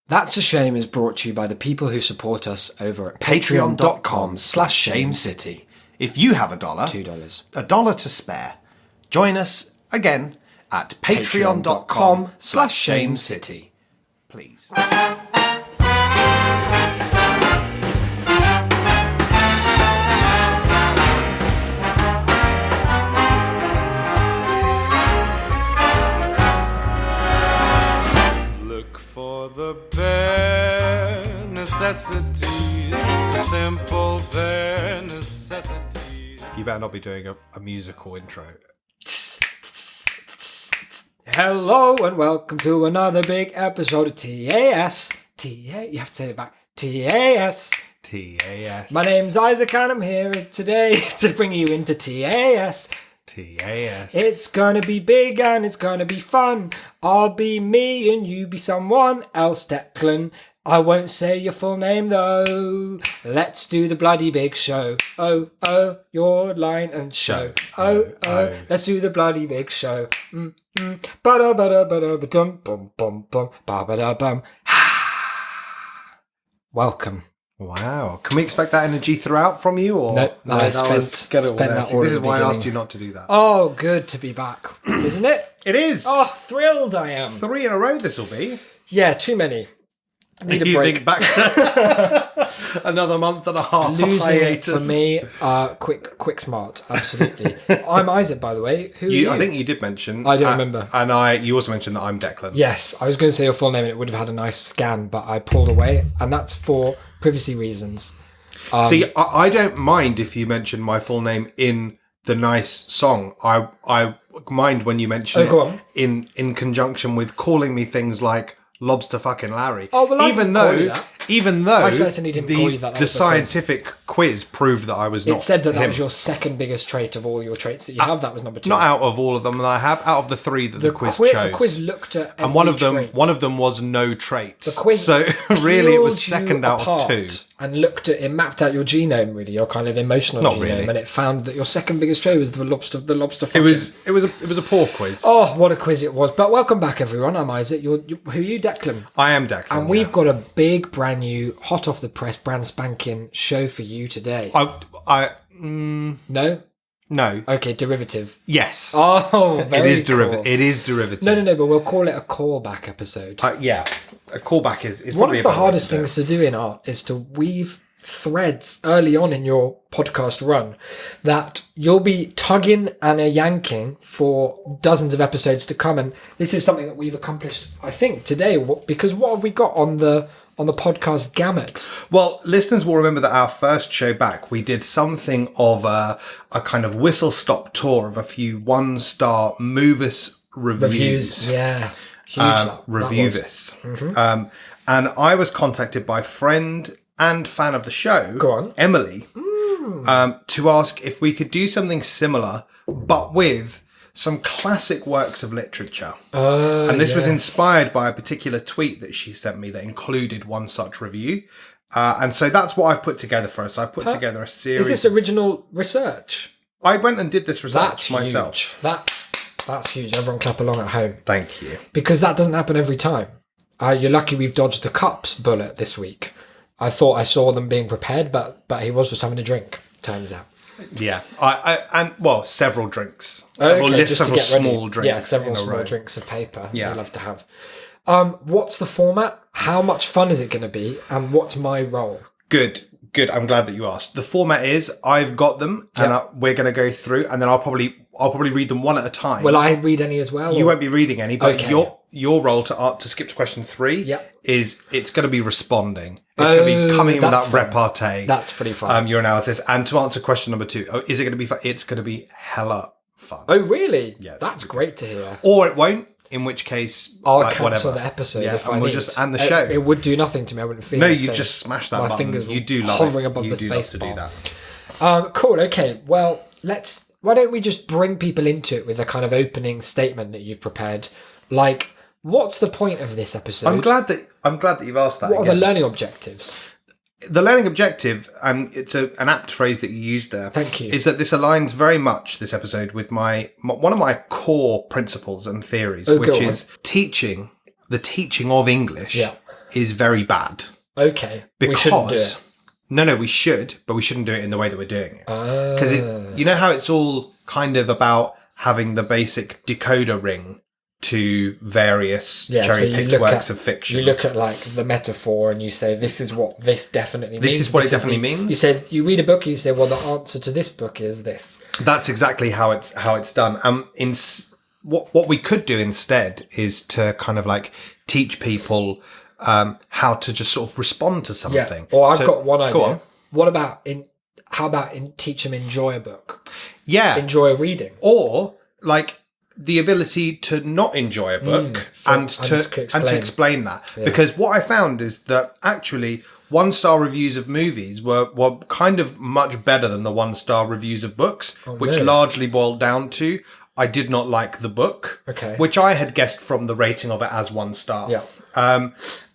That's a Shame is brought to you by the people who support us over at patreon.com/shamecity. If you have $1, $2. $1 to spare, join us again at patreon.com/shamecity. Please. Look for the bare necessities, the simple bare necessities. You better not be doing a musical intro. Hello and welcome to another big episode of TAS. You have to say it back. TAS. TAS. My name's Isaac and I'm here today to bring you into TAS. TAS. It's gonna be big and it's gonna be fun. I'll be me and you be someone else, Declan. I won't say your full name though. Let's do the bloody big show. Oh, oh, your line and show. Oh, oh, let's do the bloody big show. Ba-da, ba-da, ba-da, ba-dum, bum, bum, bum, ba-ba-da-bum. Wow. Welcome. Can we expect that energy throughout from you? Or No, I this is why I asked you not to do that. Oh, good to be back, isn't it? It is. Oh, thrilled I am. 3 in a row this will be. Yeah, too many. Need a You break. think back to another month and a half Losing it hiatus. for me, quick, smart, absolutely. I'm Isaac, by the way. Who are you? I think you did mention. I don't remember. And you also mentioned that I'm Declan. Yes, I was going to say your full name and it would have had a nice scan, but I pulled away, and that's for privacy reasons. See, I don't mind if you mention my full name in the nice song. I mind when you mention go it on. in conjunction with calling me things like Lobster fucking Larry. Oh, well, I didn't call you that. Even though I certainly didn't call you that. That the was the scientific quiz proved that I was not. It said that him. was your second biggest trait of all your traits that you have. That was number 2. Not out of all of them that I have, out of the 3 that the quiz chose. The quiz looked at every and one of trait. them was no traits. The quiz so really, it was peeled you second out of apart 2. And looked at it, mapped out your genome, really, your kind of emotional Not genome, really. and it found that your second biggest trait was the lobster. It Fucking. was a poor quiz. Oh, what a quiz it was! But welcome back, everyone. I'm Isaac. Who are you, Declan? I am Declan. And we've got a big, brand new, hot off the press, brand spanking show for you today. No? No. Okay, derivative. Yes. Oh, very it is cool. derivative. It is derivative. No, but we'll call it a callback episode. Yeah, a callback is One probably of the a better hardest way to do things to do in art is to weave threads early on in your podcast run that you'll be tugging and a yanking for dozens of episodes to come. And this is something that we've accomplished, I think, today. Because what have we got on the podcast gamut? Well, listeners will remember that our first show back, we did something of a kind of whistle-stop tour of a few 1-star Movies reviews. Yeah. Huge. That Review was. this. And I was contacted by friend and fan of the show, Go on. Emily, to ask if we could do something similar, but with some classic works of literature. And this was inspired by a particular tweet that she sent me that included one such review. And so that's what I've put together for us. I've put together a series. Is this original research? I went and did this That's research myself. huge. That's huge. Everyone clap along at home. Thank you. Because that doesn't happen every time. You're lucky we've dodged the cups bullet this week. I thought I saw them being prepared, but he was just having a drink, turns out. Yeah. Several drinks. Just to Several get ready. small drinks. Yeah, several in a small row. drinks of paper. Yeah. We love to have. What's the format? How much fun is it going to be? And what's my role? Good. I'm glad that you asked. The format is I've got them, and we're going to go through, and then I'll probably read them one at a time. Will I read any as well? You won't be reading any, but Okay. your role to skip to question 3 Yep. is it's going to be responding. It's going to be coming in with that's that fun. repartee. That's pretty fun. Your analysis, and to answer question number 2, is it going to be fun? It's going to be hella fun. Oh, really? Yeah, That's great to hear. Or it won't. In which case, I'll like, cancel whatever. the episode Yeah, if and I we'll need. just end the show. It would do nothing to me. I wouldn't feel No, anything. you just smash that My button. fingers You do were love hovering it. above You the do space love to do bar. that. Cool. Okay. Well, why don't we just bring people into it with a kind of opening statement that you've prepared? Like, what's the point of this episode? I'm glad that you've asked that. What are the again. learning objectives? The learning objective, it's an apt phrase that you used there. Thank you. Is that this aligns very much, this episode, with one of my core principles and theories, Oh, which go on. is the teaching of English Yeah. is very bad. Okay. Because, we shouldn't do it. No, we should, but we shouldn't do it in the way that we're doing it. Because you know how it's all kind of about having the basic decoder ring to various cherry-picked works of fiction. You look at like the metaphor and you say, this is what this definitely means. This is what it definitely means. You said, you read a book and you say, well, the answer to this book is this. That's exactly how it's done. What we could do instead is to kind of like teach people how to just sort of respond to something. Yeah. Or I've got one idea. Go on. What about how about teach them enjoy a book? Yeah. Enjoy reading. Or like the ability to not enjoy a book and to explain that. Yeah. Because what I found is that actually 1-star reviews of movies were kind of much better than the 1-star reviews of books, which largely boiled down to I did not like the book, which I had guessed from the rating of it as 1 star. Yeah.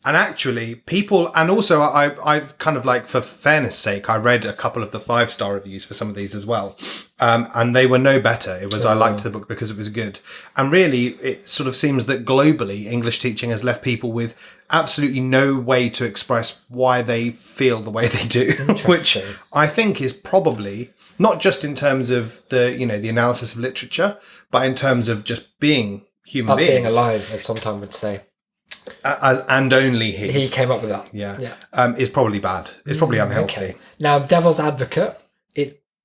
And actually, people, and also I've kind of like, for fairness sake, I read a couple of the 5-star reviews for some of these as well. And they were no better. It was, I liked the book because it was good. And really, it sort of seems that globally, English teaching has left people with absolutely no way to express why they feel the way they do, which I think is probably not just in terms of the analysis of literature, but in terms of just being human beings. Being alive, as sometimes would say. And only he came up with that. Yeah. Is probably bad. It's probably unhealthy. Okay. Now, devil's advocate,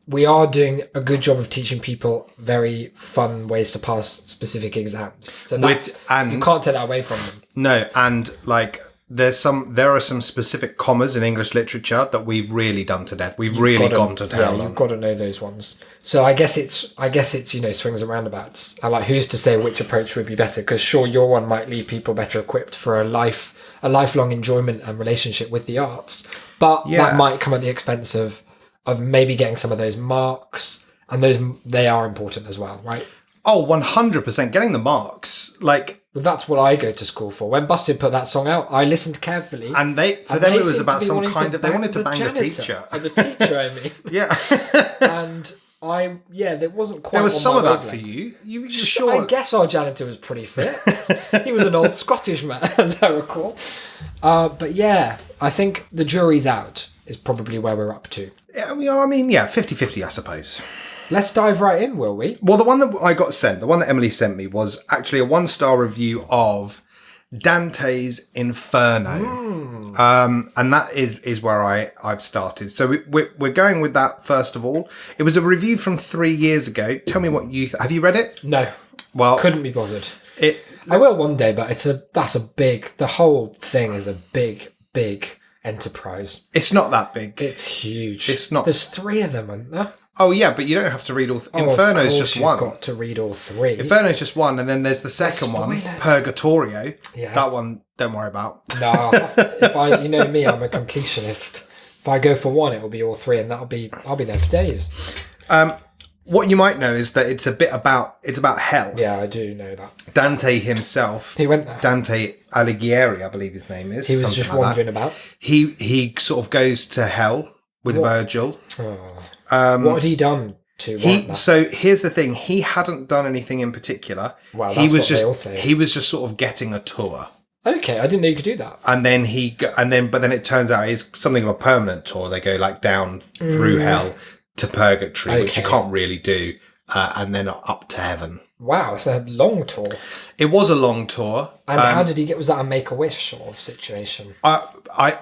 we are doing a good job of teaching people very fun ways to pass specific exams. So you can't take that away from them. No, and like there are some specific commas in English literature that we've really done to death. We've really gone to town. Yeah, you've got to know those ones. So I guess it's swings and roundabouts. And like, who's to say which approach would be better? Because sure, your one might leave people better equipped for a lifelong enjoyment and relationship with the arts, but that might come at the expense of maybe getting some of those marks, and they are important as well, right? Oh, 100%. Getting the marks, like. Well, that's what I go to school for. When Busted put that song out, I listened carefully. And it was about some kind of, they wanted to bang the teacher. The teacher, I mean. Yeah. And there wasn't quite. There was some of that for you. You sure? I guess our janitor was pretty fit. He was an old Scottish man, as I recall. But yeah, I think the jury's out is probably where we're up to. Yeah, I mean, 50-50, I suppose. Let's dive right in, will we? Well, the one that I got sent, the one that Emily sent me, was actually a 1-star review of Dante's Inferno. And that is where I've started. So we're going with that first of all. It was a review from 3 years ago. Tell me what you have you read it? No. Well, couldn't be bothered. I will one day, but the whole thing is a big enterprise. It's not that big. It's huge. It's not. There's 3 of them, aren't there? Oh yeah, but you don't have to read all. Inferno's just one. You've got to read all 3. Inferno's just one, and then there's the second one, Purgatorio. Yeah. That one, don't worry about. No, if I, you know me, I'm a completionist. If I go for one, it will be all 3, and I'll be there for days. What you might know is that it's about hell. Yeah, I do know that. Dante himself. He went there. Dante Alighieri, I believe his name is. He was just wandering about. He sort of goes to hell with Virgil. Oh. What had he done to warrant that? So here's the thing: he hadn't done anything in particular. Wow, that's what they all say. He was just sort of getting a tour. Okay, I didn't know you could do that. And then but then it turns out it's something of a permanent tour. They go like down through hell to purgatory, which you can't really do, and then up to heaven. Wow, it's a long tour. It was a long tour. And how did he get? Was that a Make-A-Wish sort of situation?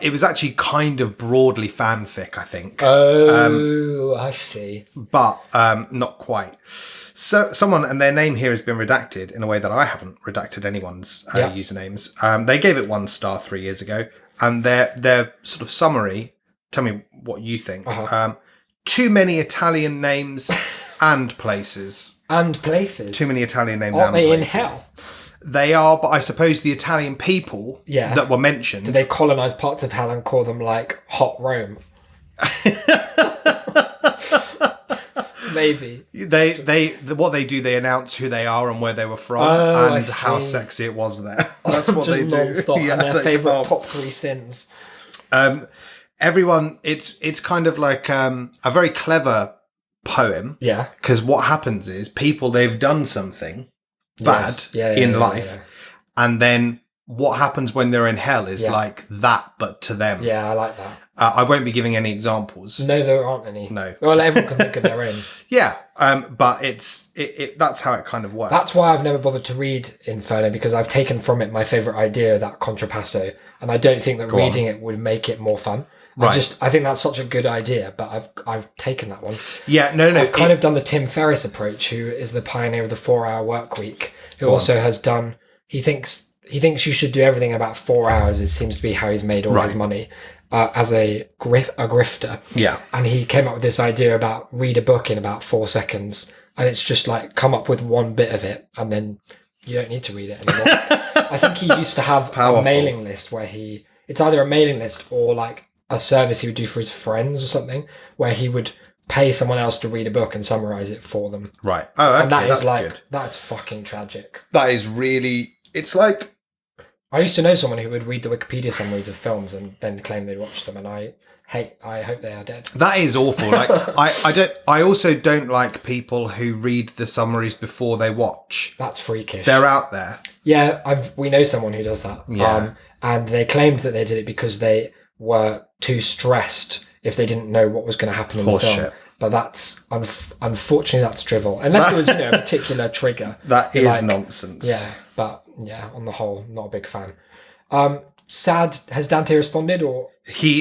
It was actually kind of broadly fanfic, I think. Oh, I see. But not quite. So someone, and their name here has been redacted in a way that I haven't redacted anyone's usernames. They gave it 1 star 3 years ago, and their sort of summary. Tell me what you think. Too many Italian names and places. And places. Too many Italian names and places. Aren't they in hell? They are, but I suppose the Italian people that were mentioned. Do they colonise parts of hell and call them like hot Rome? Maybe. What they do, they announce who they are and where they were from and how sexy it was there. That's what they do. Non-stop, and their favourite top 3 sins. Everyone, it's kind of like a very clever poem. Yeah. Because what happens is they've done something bad in life, and then what happens when they're in hell is like that, but to them. Yeah, I like that. I won't be giving any examples. No, there aren't any. No. Well, everyone can think of their own. Yeah, but that's how it kind of works. That's why I've never bothered to read Inferno, because I've taken from it my favourite idea, that contrapasso, and I don't think that reading it would make it more fun. Right. I think that's such a good idea, but I've taken that one. Yeah, no. I've kind of done the Tim Ferriss approach, who is the pioneer of the 4-hour work week, who also has done. He thinks you should do everything in about 4 hours. It seems to be how he's made all his money as a grifter. Yeah, and he came up with this idea about read a book in about 4 seconds, and it's just like come up with one bit of it, and then you don't need to read it anymore. I think he used to have a mailing list where it's either a mailing list or like a service he would do for his friends or something, where he would pay someone else to read a book and summarize it for them. Right. Oh, okay. And that is good. That's fucking tragic. That is really. It's like. I used to know someone who would read the Wikipedia summaries of films and then claim they'd watched them, and I hope they are dead. That is awful. Like I also don't like people who read the summaries before they watch. That's freakish. They're out there. Yeah, we know someone who does that. Yeah. And they claimed that they did it because they were too stressed if they didn't know what was going to happen in the film. Shit. But that's unfortunately that's drivel, unless there was a particular trigger. That is nonsense. Yeah, but yeah, on the whole, not a big fan. Sad. Has Dante responded, or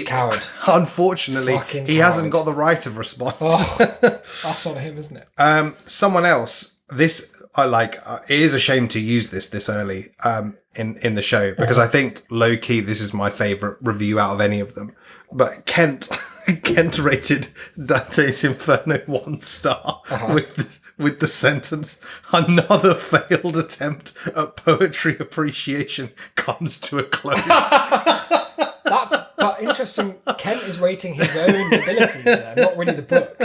coward? Unfortunately, Fucking he coward. hasn't got the right of response. Oh, that's on him, isn't it? Someone else. This I like. It is a shame to use this early in the show, because I think low key this is my favourite review out of any of them. But Kent rated Dante's Inferno 1 star with the sentence, "Another failed attempt at poetry appreciation comes to a close." But interesting, Kent is rating his own abilities there, not really the book.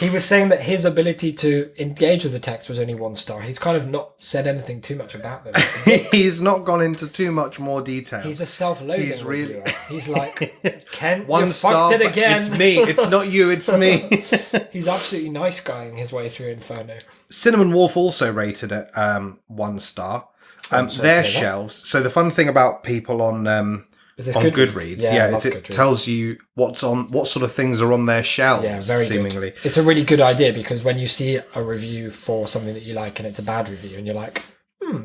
He was saying that his ability to engage with the text was only 1 star. He's kind of not said anything too much about them. He's not gone into too much more detail. He's a self-loathing He's really- reviewer. He's like, Kent, 1 you star, fucked it but again. it's me. It's not you. It's me. He's absolutely nice guying his way through Inferno. Cinnamon Wolf also rated it 1 star. Their shelves. So the fun thing about people on Goodreads, is it tells you what sort of things are on their shelves. Yeah, very seemingly. good. It's a really good idea, because when you see a review for something that you like and it's a bad review, and you're like,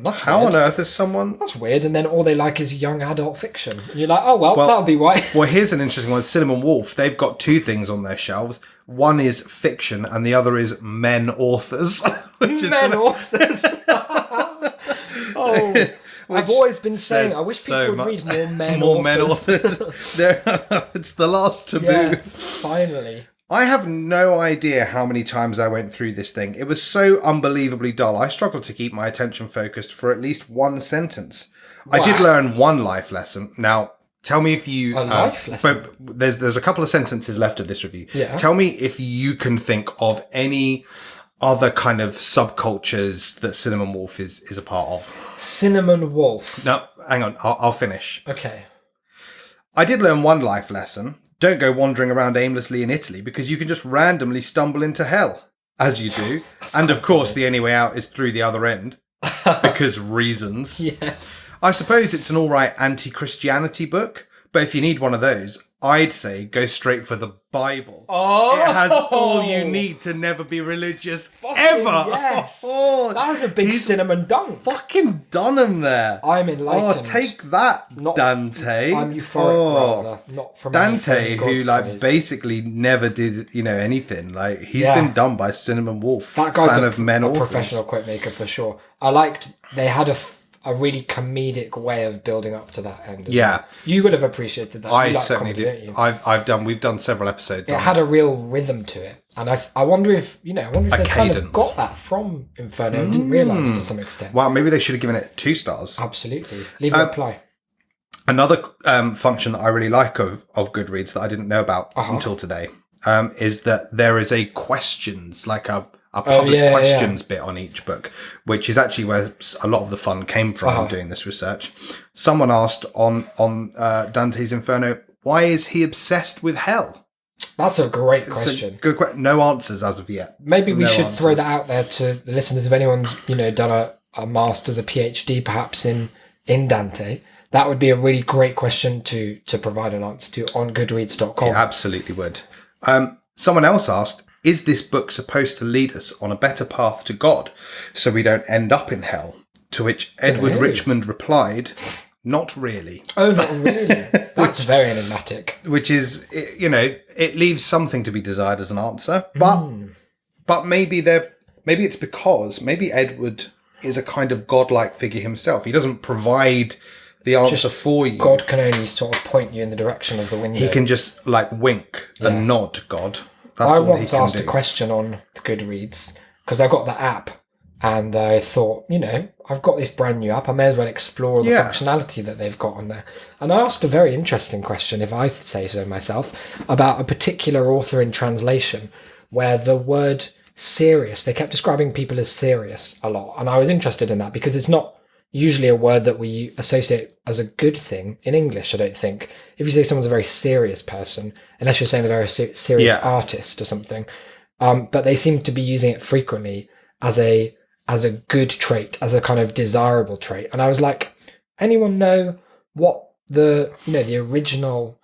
that's How weird. on earth is someone? That's weird. And then all they like is young adult fiction. And you're like, oh, well that'll be why. Well, here's an interesting one. Cinnamon Wolf, they've got 2 things on their shelves. One is fiction and the other is men authors. Authors. Oh, I've always been saying, I wish people would read more men authors. It's the last taboo. Yeah, finally. I have no idea how many times I went through this thing. It was so unbelievably dull. I struggled to keep my attention focused for at least 1 sentence. I did learn 1 life lesson. Now, tell me if you... A life lesson? But there's a couple of sentences left of this review. Yeah. Tell me if you can think of any other kind of subcultures that Cinnamon Wolf is a part of. Cinnamon Wolf. No, hang on. I'll finish. Okay. I did learn 1 life lesson. Don't go wandering around aimlessly in Italy, because you can just randomly stumble into hell, as you do. And of course, the only way out is through the other end, because reasons. Yes. I suppose it's an all right anti-Christianity book, but if you need one of those, I'd say go straight for the Bible. Oh! It has all you need to never be religious ever. Yes. Oh, That was a big cinnamon dunk. fucking done him there. I'm enlightened. Oh, take that, Dante. I'm euphoric, rather. Not from Dante, anything who God's praise. basically never did, anything. Like he's Yeah. been done by Cinnamon Wolf. That guy's fan a, of men a authors. professional quote maker for sure. I liked they had a really comedic way of building up to that end. Yeah, You would have appreciated that. I You like certainly comedy, did. don't you? We've done several episodes. It on had a real rhythm to it, and I wonder if they kind cadence. of got that from Inferno and didn't realise to some extent. Wow, maybe they should have given it 2 stars. Absolutely, leave a reply. Another function that I really like of Goodreads that I didn't know about until today is that there is a questions, like a public questions bit on each book, which is actually where a lot of the fun came from in doing this research. Someone asked on Dante's Inferno, why is he obsessed with hell? That's a great question. Good question. No answers as of yet. Maybe we No should throw answers. that out there to the listeners. If anyone's done a master's, a PhD, perhaps in in Dante? That would be a really great question to provide an answer to on goodreads.com. It absolutely would. Someone else asked, is this book supposed to lead us on a better path to God so we don't end up in hell? To which Edward know. Richmond replied, not really. Oh, not really. That's very enigmatic. Which is, it leaves something to be desired as an answer. But maybe it's because maybe Edward is a kind of godlike figure himself. He doesn't provide the answer for you. God can only sort of point you in the direction of the window. He can just wink and nod God. That's I all once he can asked do. a question on Goodreads because I got the app and I thought, I've got this brand new app. I may as well explore the functionality that they've got on there. And I asked a very interesting question, if I say so myself, about a particular author in translation where the word serious, they kept describing people as serious a lot. And I was interested in that because it's not usually a word that we associate as a good thing in English, I don't think. If you say someone's a very serious person, unless you're saying they're a very serious artist or something, but they seem to be using it frequently as a good trait, as a kind of desirable trait. And I was like, anyone know what the original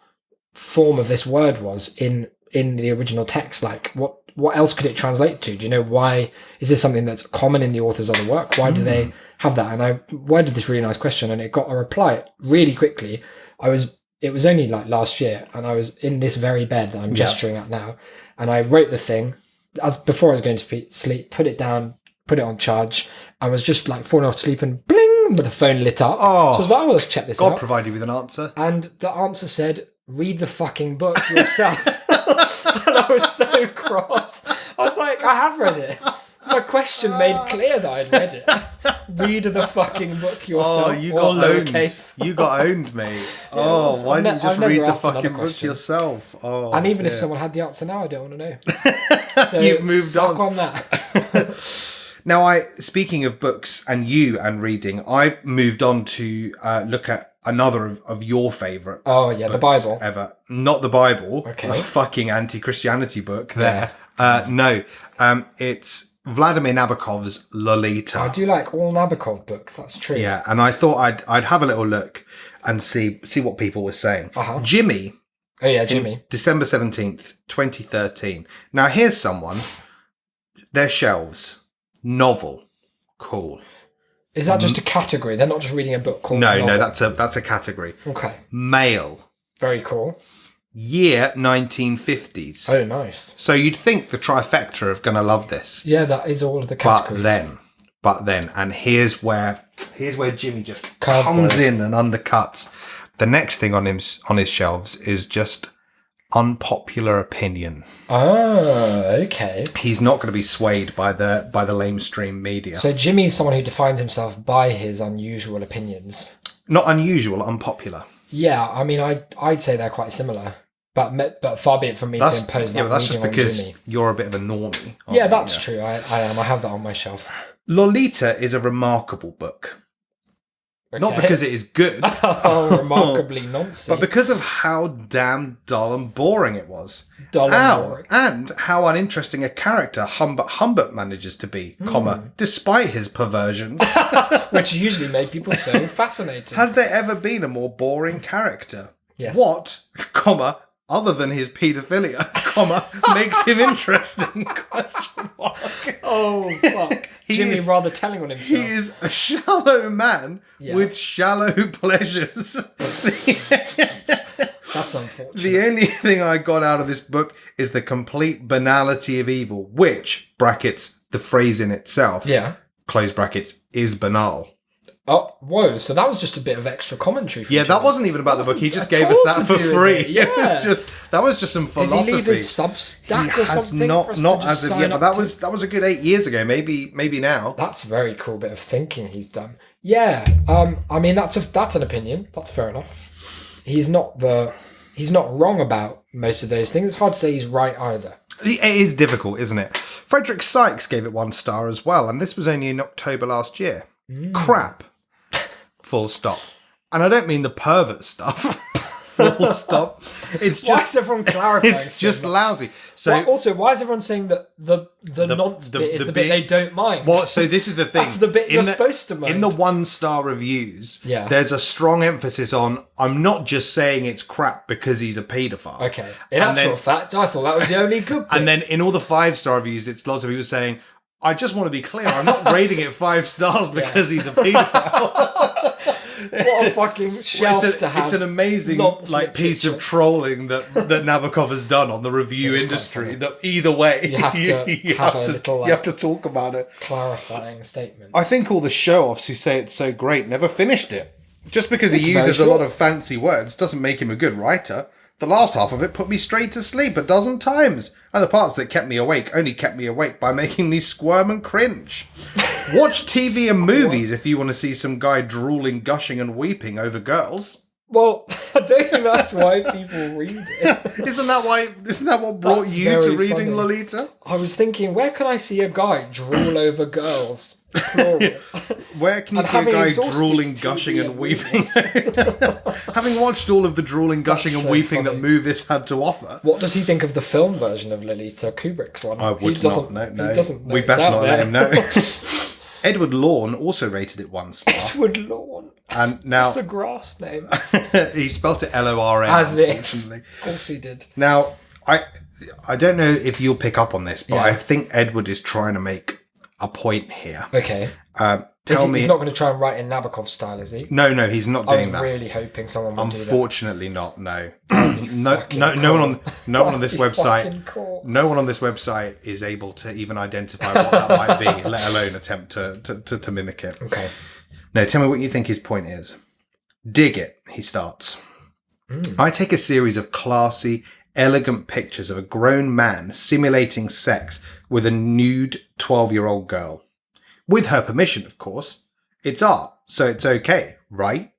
form of this word was in the original text? Like what else could it translate to? Do you know why? Is this something that's common in the author's other work? Why do they have that? And I worded this really nice question and it got a reply really quickly. It was only like last year and I was in this very bed that I'm gesturing at now. And I wrote the thing as before I was going to sleep, put it down, put it on charge. I was just like falling off to sleep and bling, the phone lit up. Oh, so I was like, oh, let's check this out. God provided you with an answer. And the answer said, read the fucking book yourself. And I was so cross. I was like, I have read it. My question made clear that I'd read it. Read the fucking book yourself. Oh, you got owned. You got owned, mate. Oh, why didn't you just read the fucking book yourself? Oh, and even if someone had the answer now, I don't want to know. So you've moved on that. Now, speaking of books and reading, I moved on to look at another of your favourite. Oh yeah, the Bible ever. Not the Bible. Okay. The fucking anti-Christianity book. There. No. It's Vladimir Nabokov's Lolita. I do like all Nabokov books. That's true. Yeah, and I thought I'd have a little look and see what people were saying. Jimmy. Oh yeah, Jimmy. December 17th, 2013. Now here's someone. Their shelves. Novel. Cool. Is that just a category? They're not just reading a book called No, novel. that's a category. Okay. Male. Very cool. Year 1950s. Oh, nice. So you'd think the trifecta are going to love this. Yeah, that is all of the categories. But then, and here's where Jimmy just Curveballs. comes in and undercuts. The next thing on his shelves is just unpopular opinion. Oh, okay. He's not going to be swayed by the lamestream media. So Jimmy's someone who defines himself by his unusual opinions. Not unusual, unpopular. Yeah, I mean, I'd say they're quite similar. But far be it from me to impose that Yeah, but that's just reading on because Jimmy. you're a bit of a normie. Yeah, that's true. I am. I have that on my shelf. Lolita is a remarkable book. Okay. Not because it is good. Oh, remarkably nonsense. But because of how damn dull and boring it was. Boring. And how uninteresting a character Humbert manages to be, despite his perversions. Which usually made people so fascinating. Has there ever been a more boring character? Yes. What, other than his paedophilia, makes him interesting? Question mark. Oh, fuck. Jimmy rather telling on himself. He is a shallow man with shallow pleasures. That's unfortunate. The only thing I got out of this book is the complete banality of evil, which, brackets, the phrase in itself, close brackets, is banal. Oh, whoa. So that was just a bit of extra commentary for Yeah, that wasn't even about the book. He just gave us that for free. Yeah. That was just some philosophy. Did he leave his Substack or something? Not for us not to as just of yet, sign but up that was a good 8 years ago. Maybe now. That's a very cool bit of thinking he's done. Yeah. I mean, that's an opinion. That's fair enough. He's not wrong about most of those things. It's hard to say he's right either. It is difficult, isn't it? Frederick Sykes gave it 1 star as well, and this was only in October last year. Crap. Full stop. And I don't mean the pervert stuff. Full stop. It's Why is just everyone clarifying? it's so just much? lousy. So Also, why is everyone saying that the nonce bit is the bit they don't mind? Well, so this is the thing. That's the bit you're supposed to mind. In the 1-star reviews, Yeah. there's a strong emphasis on, I'm not just saying it's crap because he's a paedophile. Okay. In And actual then- fact, I thought that was the only good bit. And then in all the 5-star reviews, it's lots of people saying, I just want to be clear, I'm not rating it 5 stars because he's a paedophile. What a fucking shelf to have. It's an amazing nonce piece of literature. trolling that Nabokov has done on the review It's industry. quite That either way, You have to have a little, you have to talk about it. clarifying statement. I think all the show-offs who say it's so great never finished it. Just because he It's uses very a lot short. of fancy words doesn't make him a good writer. The last half of it put me straight to sleep a dozen times, and the parts that kept me awake only kept me awake by making me squirm and cringe. Watch TV and movies if you want to see some guy drooling, gushing, and weeping over girls. Well, I don't think that's why people read it. Isn't that what brought That's you to very reading funny. Lolita? I was thinking, where can I see a guy drool over girls? Plural. Where can you I'm see a having guy exhausted drooling, TV gushing, and and weeping? Having watched all of the drooling, gushing, That's and so weeping funny. that Movies had to offer, What does he think of the film version of Lolita, Kubrick's one? I would not know. He No, doesn't know we it's best out not there. let him know. Edward Lorne also rated it 1 star, Edward Lawn. and now That's a grass name. he spelt it Lorn. As if. Unfortunately, Of course he did. now I don't know if you'll pick up on this, but Yeah. I think Edward is trying to make a point here. Okay. Tell me, He's not going to try and write in Nabokov style, is he? no, he's not I was doing that. really hoping someone would do that. Unfortunately, not. No, no fucking one on this You website. fucking cool. No one on this website is able to even identify what that might be, let alone attempt to mimic it. Okay. No, tell me what you think his point is. Dig it, he starts. I take a series of classy, elegant pictures of a grown man simulating sex with a nude 12-year-old girl. With her permission, of course. It's art, so it's okay, right?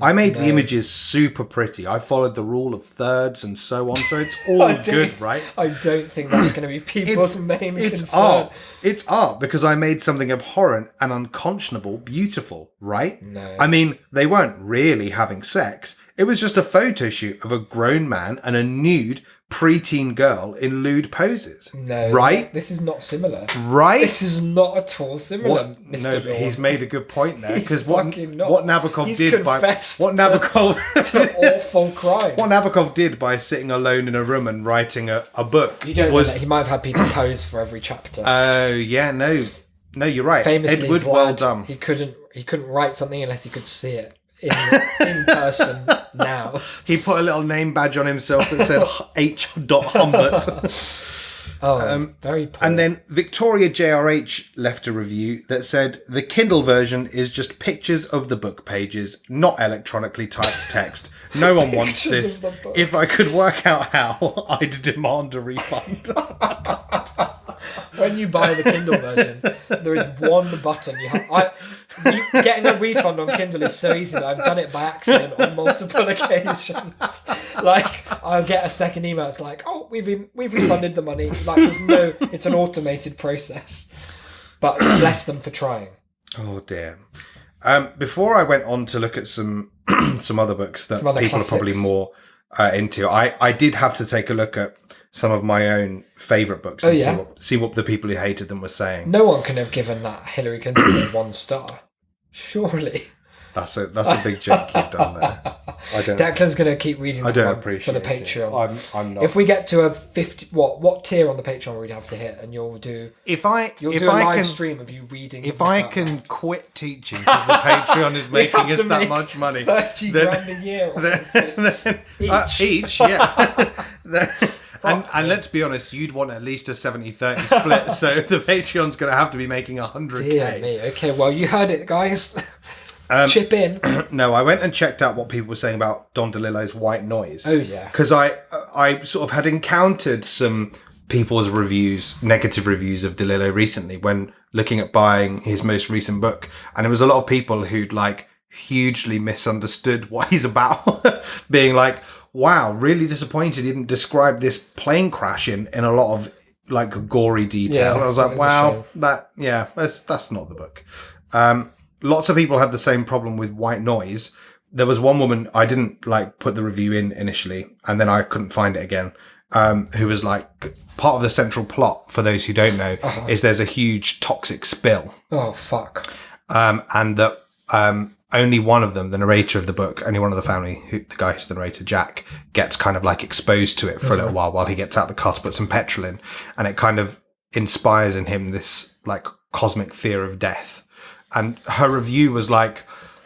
I made the images super pretty. I followed the rule of thirds and so on, so it's all good, right? I don't think that's going to be people's main It's concern. art. It's art because I made something abhorrent and unconscionable beautiful, right? No. I mean, they weren't really having sex. It was just a photo shoot of a grown man and a nude preteen girl in lewd poses. No. Right? This is not similar. Right? This is not at all similar, What? Mr. No, Law. but he's made a good point there He's because what fucking not. Nabokov He's did by confessed what to- Nabokov to awful crime. what Nabokov did by sitting alone in a room and writing a book You don't know was that he might have had people pose for every chapter. oh yeah, no, you're right. Famously, Edward, Vlad, well done. He couldn't write something unless he could see it in person now. He put a little name badge on himself that said H. Humbert. Oh, very poor. And then Victoria JRH left a review that said the Kindle version is just pictures of the book pages, not electronically typed text. No one wants Pictures this. of the book. If I could work out how, I'd demand a refund. When you buy the Kindle version, there is one button you have. Getting a refund on Kindle is so easy that I've done it by accident on multiple occasions. Like, I'll get a second email. It's like, oh, we've refunded the money. Like, it's an automated process. But bless them for trying. Oh dear. Before I went on to look at some other books that Some other people are probably classics. more into, I did have to take a look at some of my own favourite books and yeah? see what the people who hated them were saying. No one can have given that Hillary Clinton a 1 star. Surely. That's a big joke you've done there. I don't. Declan's going to keep reading that I don't one appreciate for the it. Patreon. I'm not. If we get to a 50, what tier on the Patreon would you have to hit, and you'll do a live stream of you reading. If I can quit teaching because the Patreon is making us that much money, 30 grand a year or something. each, yeah. And let's be honest, you'd want at least a 70-30 split, so the Patreon's going to have to be making 100k. Dear me. Okay, well, you heard it, guys. Chip in. No, I went and checked out what people were saying about Don DeLillo's White Noise. Oh, yeah. Because I sort of had encountered some people's negative reviews of DeLillo recently when looking at buying his most recent book. And it was a lot of people who'd hugely misunderstood what he's about. Being like, wow, really disappointed he didn't describe this plane crash in a lot of gory detail. Yeah, And I was that like, is a wow, shame. that's not the book. Lots of people had the same problem with White Noise, there was one woman, I didn't like put the review in initially, and then I couldn't find it again, who was like, part of the central plot, for those who don't know, is there's a huge toxic spill. Oh, fuck. And that only one of them, the narrator of the book, only one of the family, the guy who's the narrator, Jack, gets kind of like exposed to it for a little while he gets out the car to put some petrol in. And it kind of inspires in him this like cosmic fear of death. And her review was like,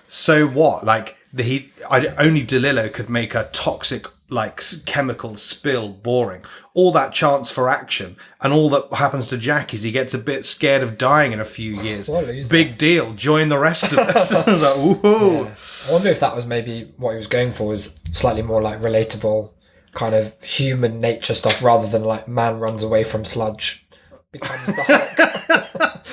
so what? Like, only DeLillo could make a toxic like chemical spill boring. All that chance for action, and all that happens to Jack is he gets a bit scared of dying in a few years. Big deal. Join the rest of us. I was like, ooh. Yeah. I wonder if that was maybe what he was going for, was slightly more like relatable kind of human nature stuff, rather than like man runs away from sludge becomes the Hulk.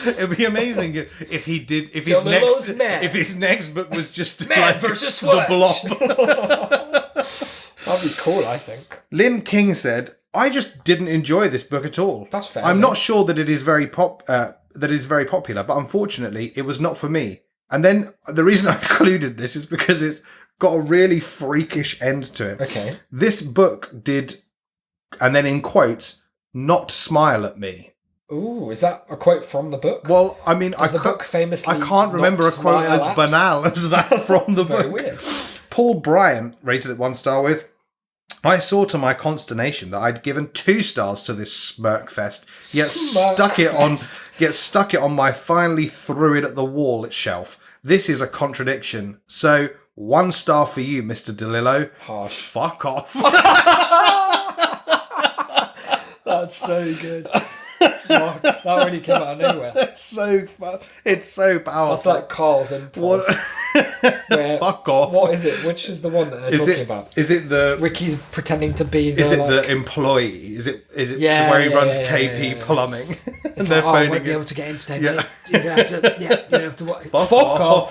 It'd be amazing if he did. If his next book was just Man like versus the Blob. That'd be cool, I think. Lynn King said, "I just didn't enjoy this book at all. That's fair. I'm not sure that it is very popular, but unfortunately, it was not for me." And then the reason I included this is because it's got a really freakish end to it. Okay. This book did, and then in quotes, not smile at me. Ooh, is that a quote from the book? Well, I mean, the book famously I can't remember a quote as banal as that from the book. Very weird. Paul Bryan rated it 1 star with, "I saw to my consternation that I'd given 2 stars to this smirk fest, yet stuck it on my finally threw it at the wall shelf. This is a contradiction. So 1 star for you, Mr. DeLillo. Harsh. Fuck off." That's so good. Fuck, that really came out of nowhere. It's so powerful. That's like Carl's improv. Fuck off. What is it? Which is the one that they're talking about? Is it the... Ricky's pretending to be the... Is it the employee? Is it where he runs KP Plumbing? And they're phoning phoning I won't be it. able to get in today, Yeah. mate. You're going to have to... Yeah, you're going to have to... Fuck off.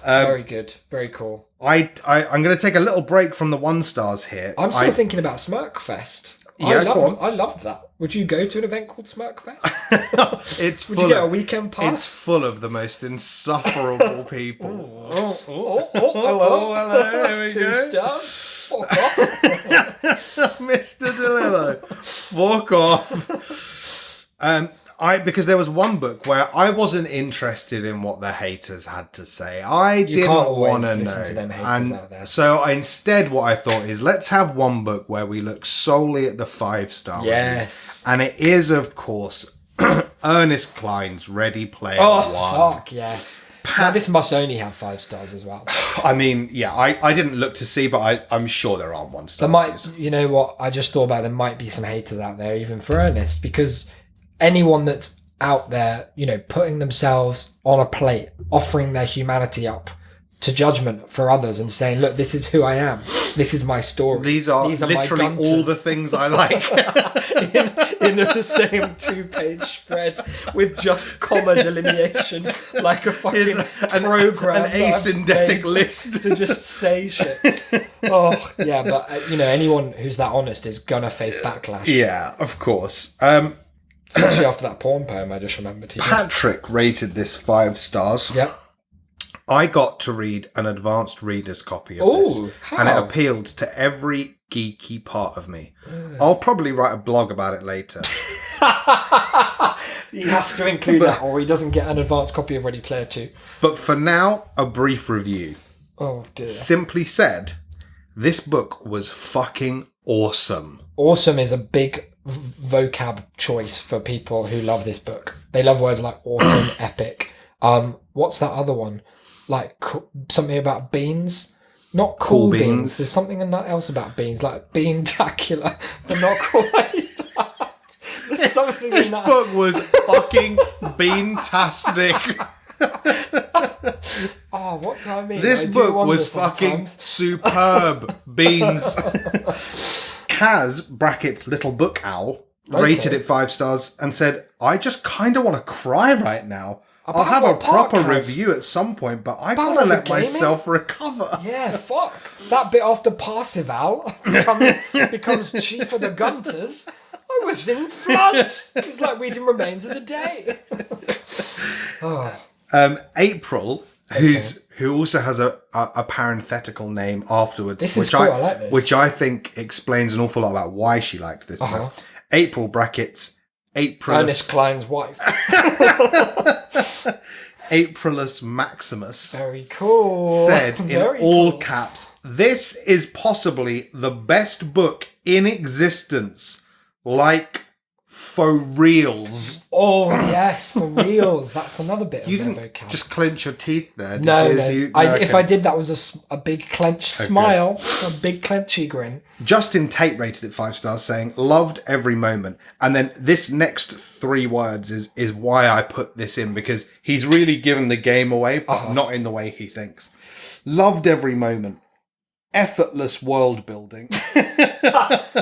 Very good. Very cool. I'm going to take a little break from the 1 stars here. I'm still thinking about Smirkfest. Yeah, I loved that. Would you go to an event called Smirkfest? Would you get a weekend pass? It's full of the most insufferable people. Hello. Here we 2 go. stars. Fuck off. Mr. DeLillo, fuck off. Because there was one book where I wasn't interested in what the haters had to say. I didn't want to know. To them haters out there. So instead, what I thought is, let's have one book where we look solely at the 5-star Yes. reviews. And it is, of course, Ernest Cline's Ready Player One. Fuck yes. Now, this must only have 5 stars as well. I mean, yeah, I didn't look to see, but I'm sure there aren't 1 star. There might, you know what? I just thought about there might be some haters out there, even for Ernest, because anyone that's out there, you know, putting themselves on a plate, offering their humanity up to judgment for others and saying, look, this is who I am. This is my story. These are literally my all the things I like. in the same 2-page spread with just comma delineation, like a fucking program. An asyndetic list. To just say shit. Oh, yeah, but, you know, anyone who's that honest is gonna face backlash. Yeah, of course. Especially after that porn poem I just remembered. Patrick rated this 5 stars. Yep. I got to read an advanced reader's copy of this. How? And it appealed to every geeky part of me. I'll probably write a blog about it later. He has to include that or he doesn't get an advanced copy of Ready Player 2. But for now, a brief review. Oh dear. Simply said, this book was fucking awesome. Awesome is a big vocab choice for people who love this book. They love words like awesome, epic. What's that other one? Like something about beans? Not cool beans. There's something else about beans, like bean-tacular, but not quite that. There's something This in that. book was fucking bean-tastic. Oh, what do I mean? This I do book wonder was fucking sometimes. superb. Beans. Kaz, brackets little book owl, rated it 5 stars and said, I just kind of want to cry right now. I'll have a what proper podcast? review at some point, but I About gotta the let gaming? myself recover. Yeah, fuck. That bit after Parsival becomes chief of the Gunters. I was in floods. It was like reading Remains of the Day. April, who's who also has a parenthetical name afterwards. This is cool, I like this. Which I think explains an awful lot about why she liked this book. April brackets, Ernest Cline's wife. Aprilus Maximus Very cool. said in all caps, "This is possibly the best book in existence. Like, for reals." Oh, yes, for reals. That's another bit You of their didn't vocab. just clench your teeth there. No. Okay. If I did, that was a big clenched smile, a big clenchy grin. Justin Tate rated it 5 stars, saying, "Loved every moment." And then this next 3 words is why I put this in, because he's really given the game away, but not in the way he thinks. "Loved every moment. Effortless world building."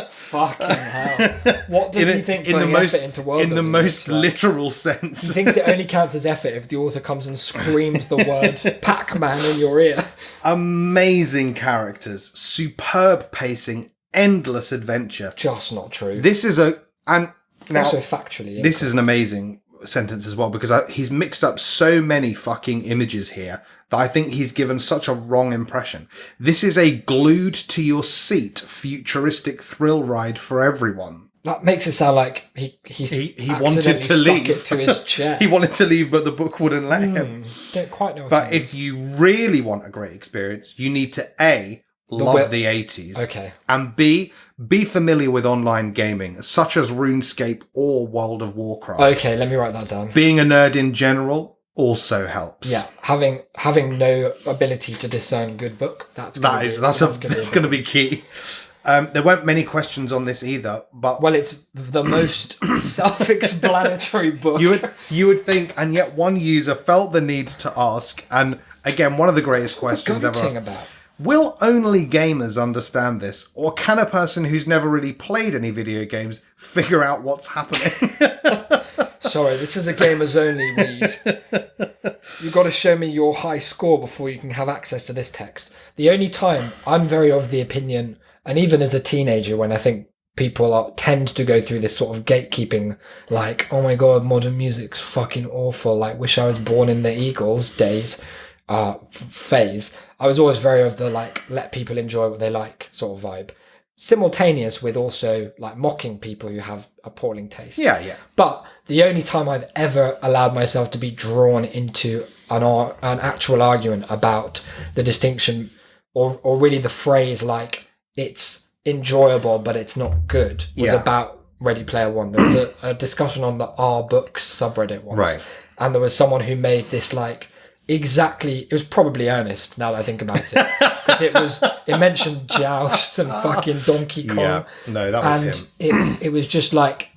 Fucking hell. What does he think putting effort into world in the building most looks like? literal sense? He thinks it only counts as effort if the author comes and screams the word Pac-Man in your ear. Amazing characters, superb pacing, endless adventure. Just not true. This is now, also factually. this is an amazing sentence as well, because he's mixed up so many fucking images here that I think he's given such a wrong impression. This is a glued to your seat futuristic thrill ride for everyone. That makes it sound like he wanted to leave. It to his chair. He wanted to leave, but the book wouldn't let him. Don't quite know. But if you really want a great experience, you need to A, love the 80s. Okay. And B, be familiar with online gaming, such as RuneScape or World of Warcraft. Okay, let me write that down. Being a nerd in general also helps. Yeah, having no ability to discern good book, that's going to be key. There weren't many questions on this either, but well, it's the most self-explanatory book. You would think, and yet one user felt the need to ask, and again, one of the greatest questions ever asked. About? Will only gamers understand this, or can a person who's never really played any video games figure out what's happening? Sorry, this is a gamers only read. You've got to show me your high score before you can have access to this text. The only time I'm very of the opinion, and even as a teenager, when I think people tend to go through this sort of gatekeeping, like, oh my god, modern music's fucking awful, like, wish I was born in the Eagles days, phase. I was always very of the, like, let people enjoy what they like sort of vibe. Simultaneous with also, like, mocking people who have appalling taste. Yeah. But the only time I've ever allowed myself to be drawn into an actual argument about the distinction, or really the phrase, like, it's enjoyable but it's not good, was about Ready Player One. There was a discussion on the R Books subreddit once. Right. And there was someone who made this, like, it was probably Ernest, now that I think about it, because it mentioned Joust and fucking Donkey Kong. Yeah, no, that was him. It was just like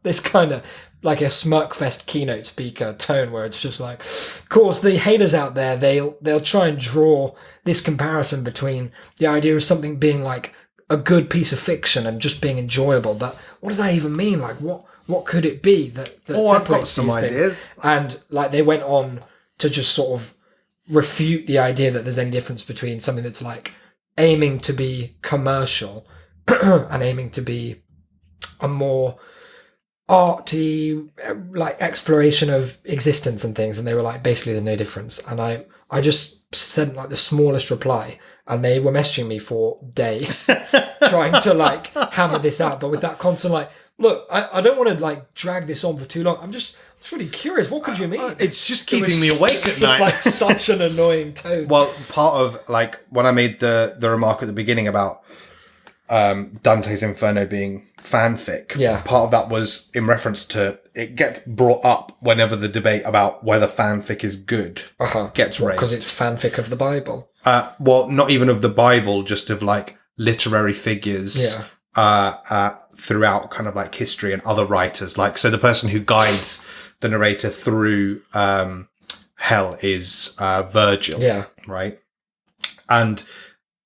this kind of like a Smirkfest keynote speaker tone, where it's just like, of course, the haters out there, they'll try and draw this comparison between the idea of something being like a good piece of fiction and just being enjoyable, but what does that even mean? Like, what could it be that separates I've got some these ideas. things? And like, they went on to just sort of refute the idea that there's any difference between something that's like aiming to be commercial and aiming to be a more arty, like, exploration of existence and things. And they were like, basically there's no difference. And I just sent like the smallest reply, and they were messaging me for days trying to like hammer this out, but with that constant like, look, I don't want to like drag this on for too long. I'm just really curious. What could you mean? It's just keeping me awake at It's night. just like such an annoying tone. Well, part of, like, when I made the remark at the beginning about Dante's Inferno being fanfic, part of that was in reference to, it gets brought up whenever the debate about whether fanfic is good gets raised. Because it's fanfic of the Bible. Well, not even of the Bible, just of like literary figures throughout kind of like history and other writers. Like, so the person who guides the narrator through hell is Virgil. Yeah. Right. And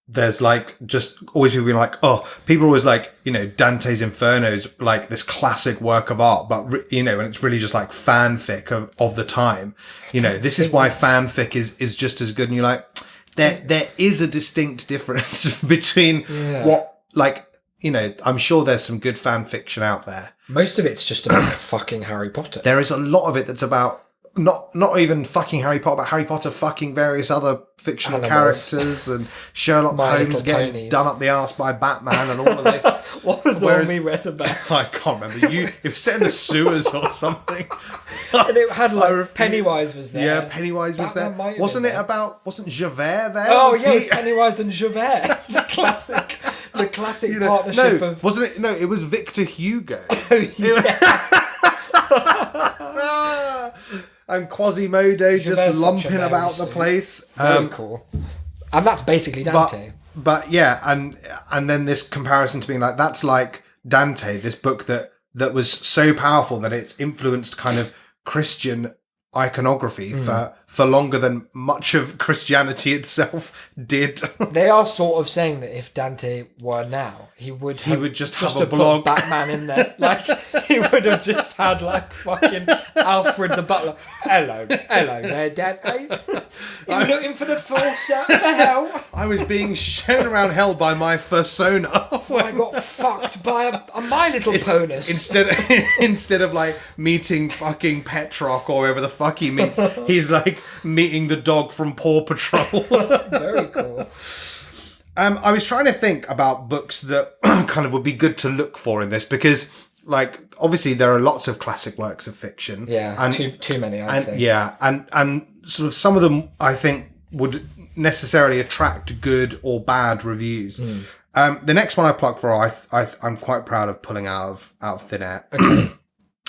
there's like just always people being like, oh, people are always like, you know, Dante's Inferno is like this classic work of art, but you know, and it's really just like fanfic of the time. You know, this is why fanfic is just as good. And you're like, there is a distinct difference between what, like, you know, I'm sure there's some good fan fiction out there. Most of it's just about fucking Harry Potter. There is a lot of it that's about not even fucking Harry Potter, but Harry Potter fucking various other fictional Animals. characters and Sherlock My Holmes Little getting Ponies. done up the arse by Batman and all of this. What was the Whereas- one we read about? I can't remember. It was set in the sewers or something. And it had like Pennywise was there. Yeah, Pennywise was Batman there. might have Wasn't been it there. about? Wasn't Javert there? Oh Was yeah, it was he- Pennywise and Javert. The classic you know, partnership no, of. wasn't it? No, it was Victor Hugo. And Quasimodo Javert's just such a lumping Mary about the Sue. place. Very cool. And that's basically Dante. But yeah, and then this comparison to being like, that's like Dante, this book that was so powerful that it's influenced kind of Christian iconography for longer than much of Christianity itself did. They are sort of saying that if Dante were now, he would just have a have blog. put Batman in there. Like he would have just had like fucking Alfred the Butler. Hello there, Dante. You looking for the force out of the hell? I was being shown around hell by my fursona. I got fucked by a My Little Ponus. Instead of like meeting fucking Petrock or wherever the fuck he meets, he's like meeting the dog from Paw Patrol. Very cool. I was trying to think about books that kind of would be good to look for in this because, like, obviously there are lots of classic works of fiction. Yeah, and too many, I'd say. yeah, and sort of some of them I think would necessarily attract good or bad reviews. The next one I plucked for, I'm quite proud of pulling out of thin air.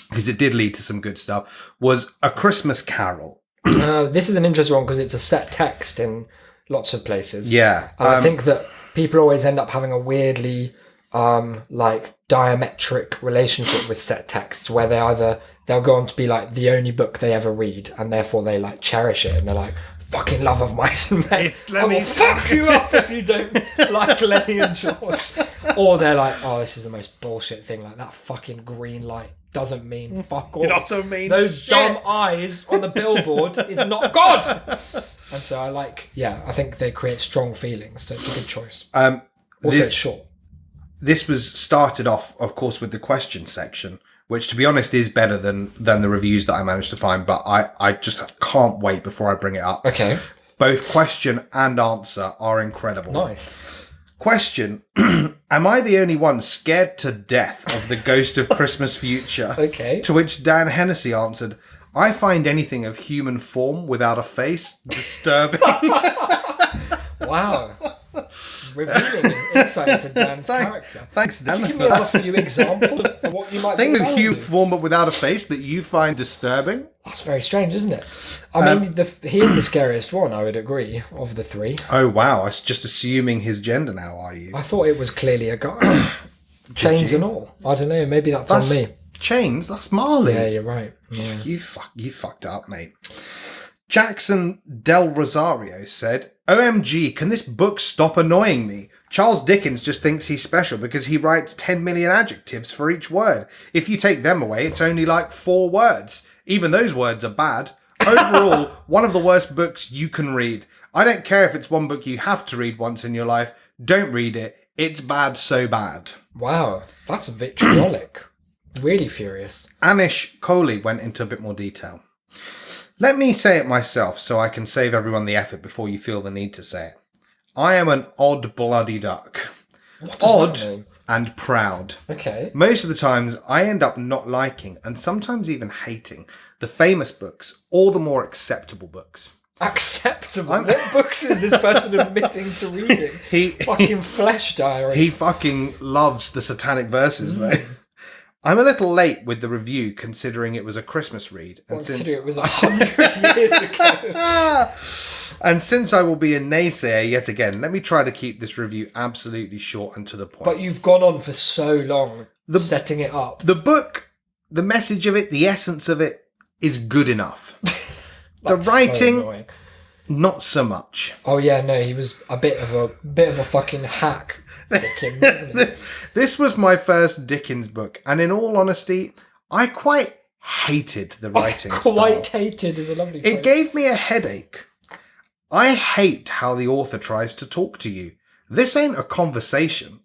Because it did lead to some good stuff, was A Christmas Carol. This is an interesting one because it's a set text in lots of places. Yeah. And I think that people always end up having a weirdly like diametric relationship with set texts where they'll go on to be like the only book they ever read and therefore they like cherish it and they're like, fucking Love of Mice and Men. I will fuck you up if you don't like Lenny and George. Or they're like, oh, this is the most bullshit thing. Like that fucking green light doesn't mean fuck all. It also means those shit. dumb eyes on the billboard is not God. And so I think they create strong feelings. So it's a good choice. Also, it's short. This was started off, of course, with the question section, which, to be honest, is better than the reviews that I managed to find. But I just can't wait before I bring it up. Okay. Both question and answer are incredible. Nice. Question: Am I the only one scared to death of the ghost of Christmas future? Okay. To which Dan Hennessy answered, I find anything of human form without a face disturbing. Wow. Revealing insight into Dan's character. Thanks, Dan. Could you give me a few examples of what you might Thing think with I would human do? form but without a face that you find disturbing? That's very strange, isn't it? I mean, he is the scariest one, I would agree, of the three. Oh, wow. I was just assuming his gender now, are you? I thought it was clearly a guy. Chains and all. I don't know, maybe that's on me. Chains? That's Marley. Yeah, you're right. Yeah. You fucked up, mate. Jackson Del Rosario said, OMG, can this book stop annoying me? Charles Dickens just thinks he's special because he writes 10 million adjectives for each word. If you take them away, it's only like 4 words. Even those words are bad. Overall, one of the worst books you can read. I don't care if it's one book you have to read once in your life. Don't read it. It's bad, so bad. Wow, that's vitriolic. Really furious. Anish Kohli went into a bit more detail. Let me say it myself so I can save everyone the effort before you feel the need to say it. I am an odd bloody duck. What does Odd that mean? and proud. Okay. Most of the times I end up not liking and sometimes even hating the famous books or the more acceptable books. Acceptable. What books is this person admitting to reading? Fucking Flesh Diaries. He fucking loves the satanic verses though. I'm a little late with the review considering it was a Christmas read. And Consider it was 100 years ago. And since I will be a naysayer yet again, let me try to keep this review absolutely short and to the point. But you've gone on for so long setting it up. The book, the message of it, the essence of it is good enough. The That's writing, so annoying. not so much. Oh yeah, no, he was a bit of a fucking hack. Dickens, wasn't he? This was my first Dickens book, and in all honesty, I quite hated the writing Quite style. hated is a lovely phrase. It gave me a headache. I hate how the author tries to talk to you. This ain't a conversation.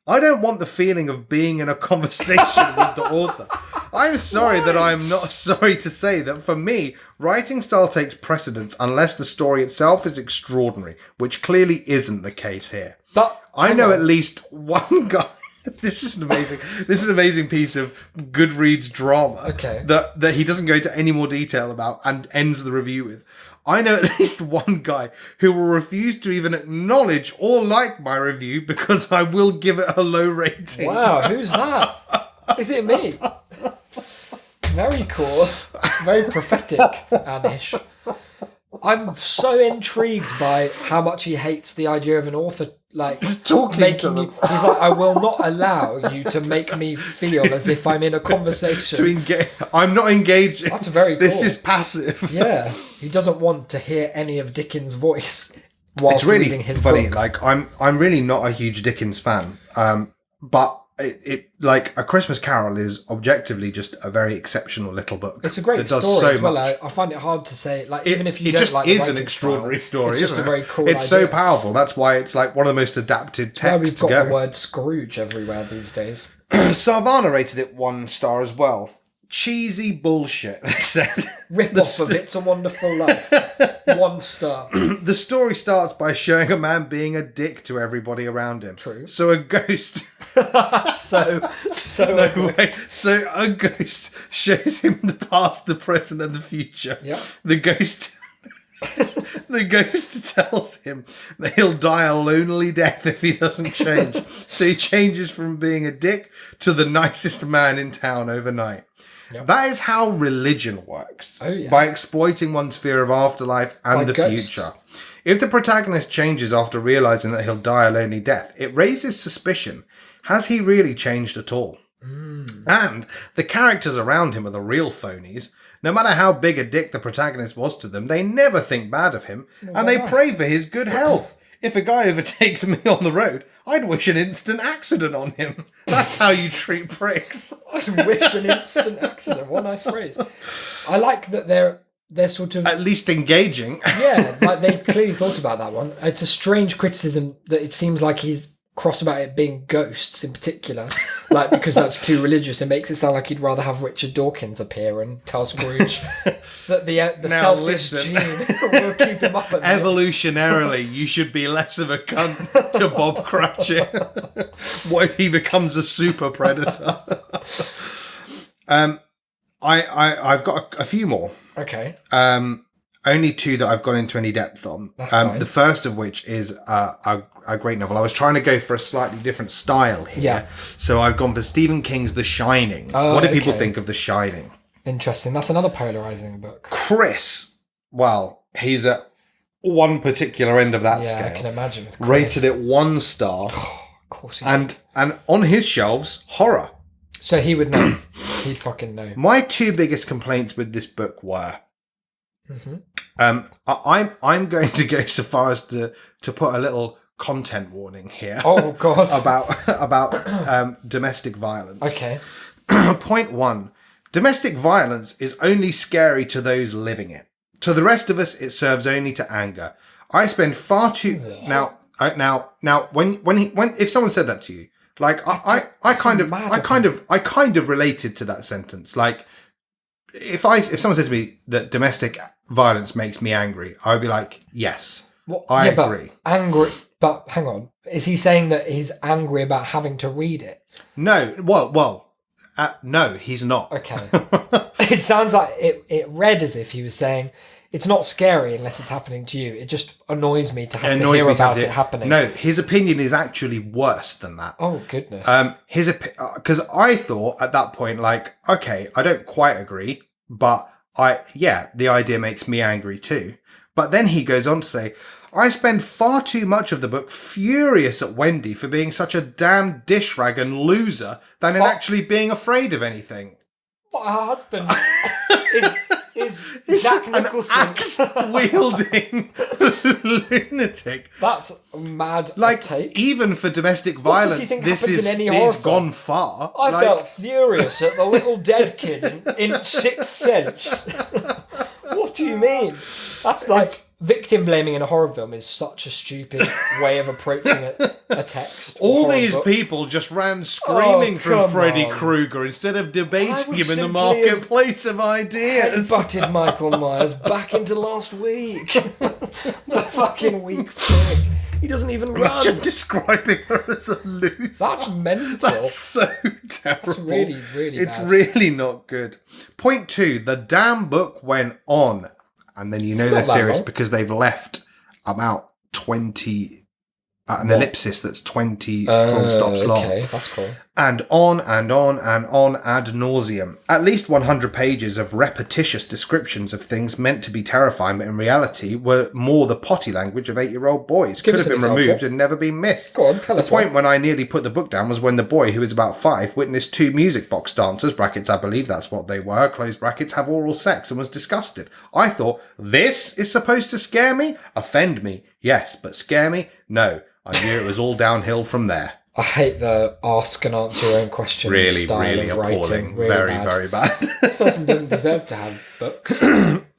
I don't want the feeling of being in a conversation with the author. I'm sorry that I'm not sorry to say that for me, writing style takes precedence unless the story itself is extraordinary, which clearly isn't the case here. But I know at least one guy. This is an amazing piece of Goodreads drama. Okay. That he doesn't go into any more detail about and ends the review with. I know at least one guy who will refuse to even acknowledge or like my review because I will give it a low rating. Wow, who's that? Is it me? Very cool. Very prophetic, Anish. I'm so intrigued by how much he hates the idea of an author talking making to them. you. He's like, I will not allow you to make me feel as if I'm in a conversation. To engage, I'm not engaging. That's very cool. This is passive. Yeah, he doesn't want to hear any of Dickens' voice whilst It's really reading his funny. book. Like I'm really not a huge Dickens fan. But it like A Christmas Carol is objectively just a very exceptional little book. It's a great that does story so as well. much. I find it hard to say, like, even if you it don't just like the is an writing extraordinary style, story. it's just isn't a very it? cool It's so idea. powerful. That's why it's like one of the most adapted Why we've texts got to the go. word Scrooge everywhere these days. Sarvana rated it 1 star as well. Cheesy bullshit, they said. Rip off of It's a Wonderful Life. 1 star. The story starts by showing a man being a dick to everybody around him. True. So a ghost... So Wait, so a ghost shows him the past, the present, and the future. Yep. The ghost tells him that he'll die a lonely death if he doesn't change. So he changes from being a dick to the nicest man in town overnight. Yep. That is how religion works. Oh, yeah. By exploiting one's fear of afterlife and By the ghosts. future. If the protagonist changes after realizing that he'll die a lonely death, it raises suspicion. Has he really changed at all? And the characters around him are the real phonies. No matter how big a dick the protagonist was to them, they never think bad of him, and they pray for his good health. If a guy overtakes me on the road, I'd wish an instant accident on him. That's how you treat pricks. I wish an instant accident. What a nice phrase. I like that they're sort of... At least engaging. Yeah, like they clearly thought about that one. It's a strange criticism that it seems like he's cross about it being ghosts in particular, like because that's too religious. It makes it sound like he'd rather have Richard Dawkins appear and tell Scrooge that the Now selfish listen. gene will keep him up at night. Evolutionarily, you should be less of a cunt to Bob Cratchit. What if he becomes a super predator? I've got a few more. Okay. Only 2 that I've gone into any depth on. That's fine. The first of which is a great novel. I was trying to go for a slightly different style here. Yeah. So I've gone for Stephen King's The Shining. Oh, What do people okay. think of The Shining? Interesting. That's another polarizing book. Chris, well, he's at one particular end of that Yeah, scale. I can imagine. With Chris. Rated it 1 star. Of course he and on his shelves, horror. So he would know. He'd fucking know. My 2 biggest complaints with this book were... Mm-hmm. I'm going to go so far as to put a little content warning here. Oh, God. about domestic violence. Okay. Point 1. Domestic violence is only scary to those living it. To the rest of us, it serves only to anger. I spend far too now when if someone said that to you, like I kind of related to that sentence. Like if someone said to me that domestic violence makes me angry, I would be like, yes, I agree. But angry, but hang on. Is he saying that he's angry about having to read it? No, no, he's not. Okay. It sounds like it read as if he was saying, it's not scary unless it's happening to you. It just annoys me to have to hear about it happening. No, his opinion is actually worse than that. Oh, goodness. Because I thought at that point, like, okay, I don't quite agree, but the idea makes me angry too. But then he goes on to say, I spend far too much of the book furious at Wendy for being such a damn dish rag and loser than in actually being afraid of anything. But her husband is Jack Nicholson. Axe-wielding lunatic. That's a mad Like, take. even for domestic does he violence, think this happens is in any horror it's film? gone far. I Like, felt furious at the little dead kid in Sixth Sense. What do you mean? That's like victim blaming in a horror film is such a stupid way of approaching a text. or All horror these book. people just ran screaming from come Freddy on. Krueger instead of debating I would him in the simply marketplace of ideas. Butted Michael Myers back into last week. The fucking weak pig. He doesn't even run. Imagine describing her as a loser. That's mental. That's so terrible. That's really, really It's bad. really not good. Point 2, the damn book went on. And then you know It's they're not that serious long. because they've left about 20... an ellipsis that's 20 full stops long. Okay, that's cool. And on and on and on ad nauseum. At least 100 pages of repetitious descriptions of things meant to be terrifying, but in reality were more the potty language of 8-year-old boys. Give Could us have an been example. removed and never been missed. Go on, tell The us point one. when I nearly put the book down was when the boy, who was about 5, witnessed 2 music box dancers, brackets I believe that's what they were, close brackets, have oral sex and was disgusted. I thought, this is supposed to scare me? Offend me? Yes, but scare me? No. I knew it was all downhill from there. I hate the ask and answer your own question Really, style really of appalling. writing. Really Very, bad. very bad. This person doesn't deserve to have books.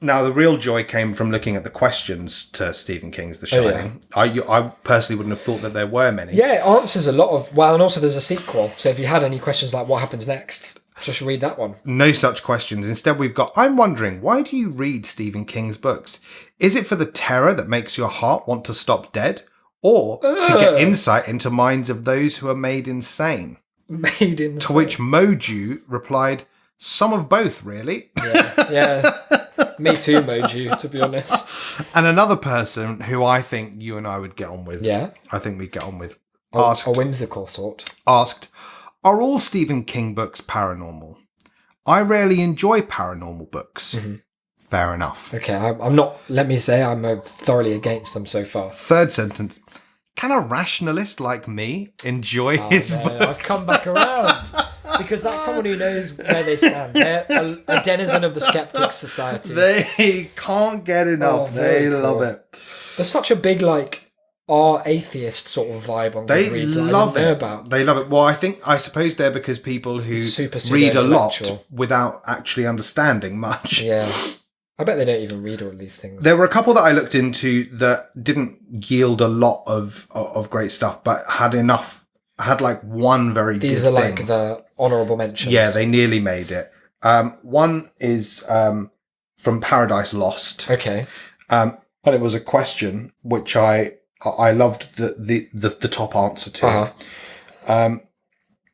Now, the real joy came from looking at the questions to Stephen King's The Shining. I personally wouldn't have thought that there were many. Yeah, it answers a lot of... Well, and also there's a sequel. So if you had any questions like what happens next, just read that one. No such questions. Instead, we've got, I'm wondering, why do you read Stephen King's books? Is it for the terror that makes your heart want to stop dead? Or to get insight into minds of those who are made insane? Made in... To which Moju replied, some of both, really. Yeah. Me too, Moju, to be honest. And another person who I think you and I would get on with, Yeah. I think we'd get on with, A asked, whimsical sort. are all Stephen King books paranormal? I rarely enjoy paranormal books. Fair enough. Okay, I'm not... Let me say I'm thoroughly against them so far. Third sentence. Can a rationalist like me enjoy his No, book? I've come back around. Because that's someone who knows where they stand. They're a denizen of the Skeptics Society. They can't get enough. Oh, very they love cool. it. There's such a big, atheist sort of vibe on They Goodreads that love I didn't know it. about. They love it. Well, I suppose they're because people who Super read a lot pseudo-intellectual. without actually understanding much. Yeah. I bet they don't even read all these things. There were a couple that I looked into that didn't yield a lot of great stuff, but had one very These good are thing. like the honourable mentions. Yeah, they nearly made it. One is from Paradise Lost. Okay. And it was a question which I loved the top answer to. Uh-huh.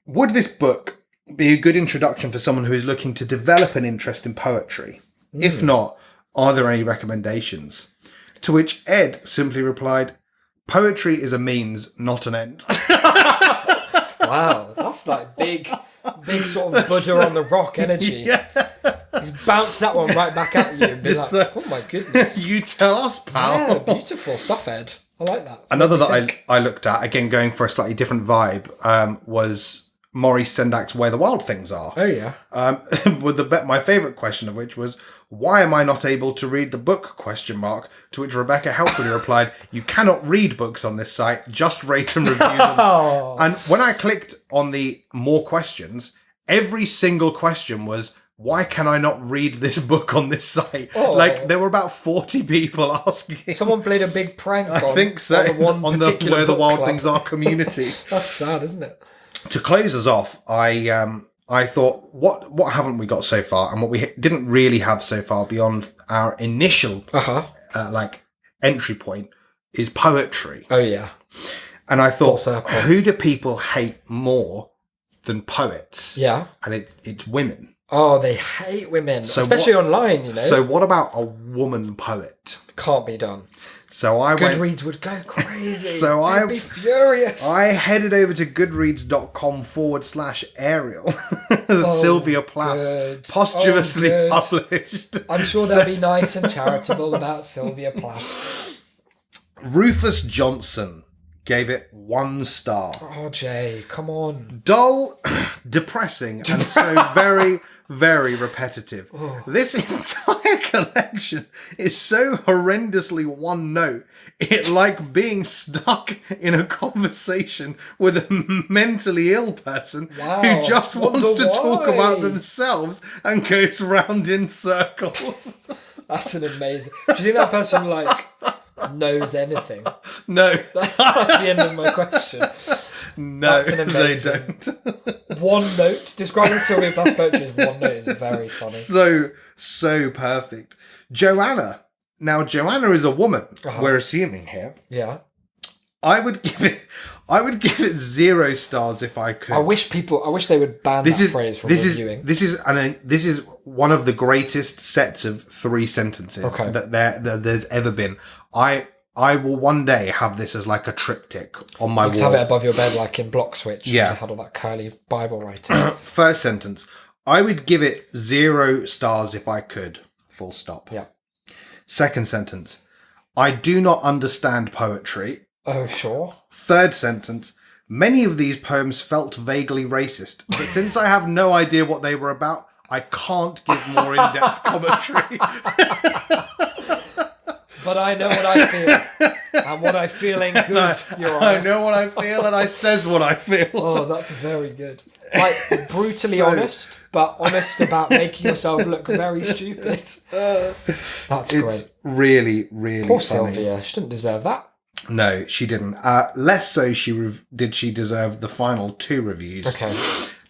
Would this book be a good introduction for someone who is looking to develop an interest in poetry? If not, are there any recommendations? To which Ed simply replied, poetry is a means, not an end. Wow, that's like big sort of Buddha on the rock energy. Yeah. He's bounced that one right back at you and been like, oh my goodness. You tell us, pal. Yeah, beautiful stuff, Ed. I like that. Another What do you that think? I looked at, again going for a slightly different vibe, was Maurice Sendak's Where the Wild Things Are. Oh, yeah. With my favourite question of which was, why am I not able to read the book? ? To which Rebecca helpfully replied, you cannot read books on this site, just rate and review them. Oh. And when I clicked on the more questions, every single question was, why can I not read this book on this site? Oh. Like, there were about 40 people asking. Someone played a big prank I think so. on the Where the book Wild club. Things Are community. That's sad, isn't it? To close us off, I thought, what haven't we got so far, and what we didn't really have so far beyond our initial entry point is poetry. Oh, yeah. And I thought, circle. who do people hate more than poets? Yeah. And it's women. Oh, they hate women, So especially online, you know. So what about a woman poet? Can't be done. So I went. Goodreads would go crazy. So They'd be furious. I headed over to goodreads.com/Ariel. Sylvia Plath's good. posthumously Oh, good. published. I'm sure they'll be nice and charitable about Sylvia Plath. Rufus Johnson gave it 1 star. Oh, Jay, come on. Dull, depressing, and so very, very repetitive. This entire collection is so horrendously one note. It like being stuck in a conversation with a mentally ill person Wow, who just wants wonder to talk why. about themselves and goes round in circles. That's an amazing. Do you think that person like knows anything? No, That's the end of my question. no, That's an they amazing- don't. One note describing Sylvia Plath's poetry as one note is very funny. So perfect. Joanna. Now, Joanna is a woman. We're assuming here. Yeah. I would give it 0 stars if I could. I wish they would ban that phrase from reviewing. This is one of the greatest sets of 3 sentences that there's ever been. I will one day have this as like a triptych on my You wall. could have it above your bed like in Block Switch. Yeah. To have all that curly Bible writing. First sentence. I would give it 0 stars if I could. Full stop. Yeah. Second sentence. I do not understand poetry. Oh, sure. Third sentence. Many of these poems felt vaguely racist, but since I have no idea what they were about, I can't give more in-depth commentary. But I know what I feel. And what I feel ain't good, Your Honour. I know what I feel and I says what I feel. Oh, that's very good. Like, brutally So- honest, but honest about making yourself look very stupid. That's It's great. really, really Poor funny. Sylvia. She didn't deserve that. No, she didn't. Less so did she deserve the final 2 reviews. Okay.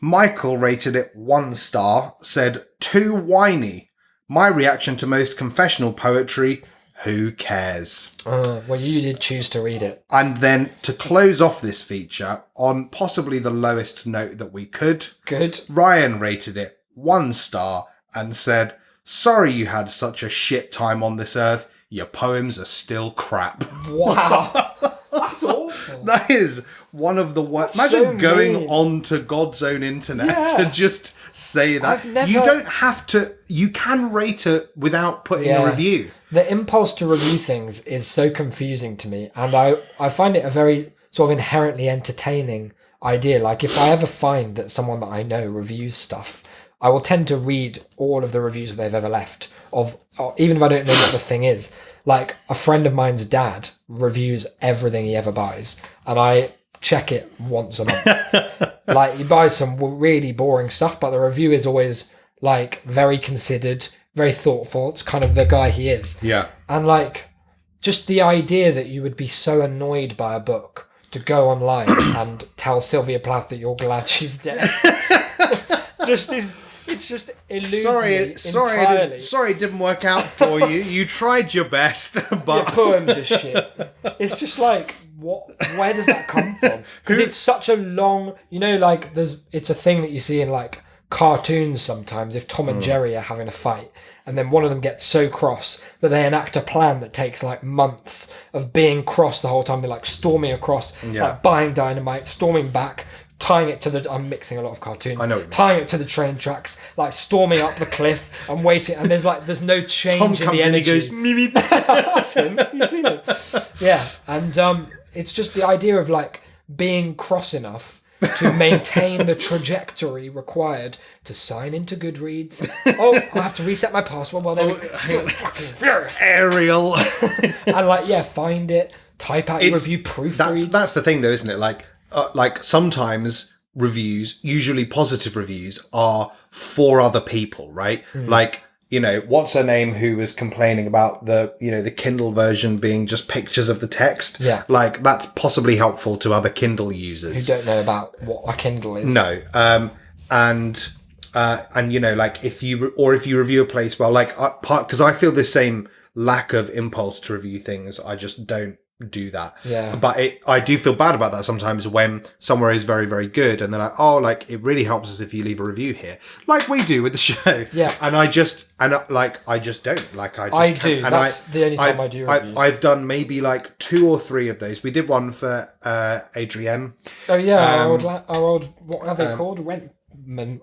Michael rated it 1 star, said, too whiny. My reaction to most confessional poetry, who cares? Well, you did choose to read it. And then to close off this feature on possibly the lowest note that we could, Good. Ryan rated it 1 star and said, sorry you had such a shit time on this earth. Your poems are still crap. Wow. That's awful. That is one of the worst. That's Imagine so going mean. on to God's own internet Yeah. to just say that. I've never- You don't have to. You can rate it without putting a Yeah. review. The impulse to review things is so confusing to me, and I find it a very sort of inherently entertaining idea. Like, if I ever find that someone that I know reviews stuff, I will tend to read all of the reviews that they've ever left, even if I don't know what the thing is. Like, a friend of mine's dad reviews everything he ever buys, and I check it once a month. Like, he buys some really boring stuff, but the review is always, like, very considered, very thoughtful. It's kind of the guy he is. Yeah. And like, just the idea that you would be so annoyed by a book to go online and tell Sylvia Plath that you're glad she's dead. It just eludes me entirely. Sorry, it didn't work out for you. You tried your best, Your but poems are shit. It's just like, what? Where does that come from? Because it's such a long, like it's a thing that you see in like cartoons sometimes. If Tom and Jerry are having a fight, and then one of them gets so cross that they enact a plan that takes like months of being cross the whole time. They're like storming across, like buying dynamite, storming back, tying it to the... I'm mixing a lot of cartoons. I know what you mean. Tying it to the train tracks, like storming up the cliff and waiting. And there's no change Tom in comes the in, he energy. goes, "Me, me." That's him. You've seen him. Yeah. And it's just the idea of like being cross enough to maintain the trajectory required to sign into Goodreads. Oh, I have to reset my password. Well, there we go. Still fucking furious. Ariel. And like, yeah, find it, type out your review, proofread. That's the thing, though, isn't it? Like sometimes reviews, usually positive reviews, are for other people, right? Like, what's her name who was complaining about the Kindle version being just pictures of the text? Yeah. Like, that's possibly helpful to other Kindle Who users. don't know about what a Kindle is. No. And like if you review a place, well, like because I feel the same lack of impulse to review things. I just don't do that. Yeah. But I do feel bad about that sometimes when somewhere is very, very good and they're like, oh, like it really helps us if you leave a review here, like we do with the show. Yeah. And I just don't. Like I do. And That's the only time I do reviews. I've done maybe like 2 or 3 of those. We did one for Adrienne. Oh yeah, our old what are they called? Rentman.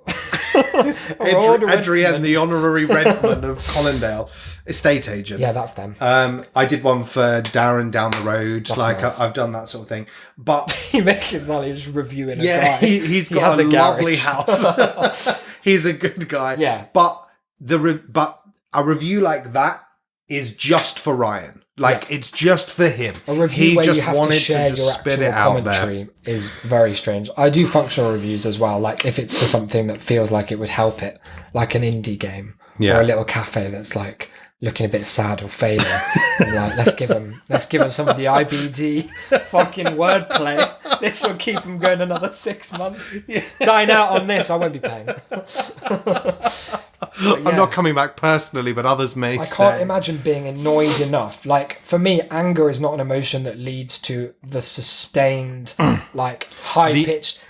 Adrienne, the honorary rentman of Collindale, estate agent. Yeah, that's them. I did one for Darren down the road. Nice. I've done that sort of thing. But You make it sound like you're just reviewing a yeah, guy. he's He got has a a lovely garage. house. He's a good guy. Yeah. But but a review like that is just for Ryan. Like it's just for him. A review he where just you have wanted to share just your spit actual it out there. commentary is very strange. I do functional reviews as well, like if it's for something that feels like it would help it, like an indie game Yeah. or a little cafe that's like looking a bit sad or failing. I'm like, let's give him some of the IBD fucking wordplay. This will keep him going another 6 months. Dine out on this, I won't be paying. I'm not coming back personally, but others may I stay. can't imagine being annoyed enough. Like, for me, anger is not an emotion that leads to the sustained, like, high-pitched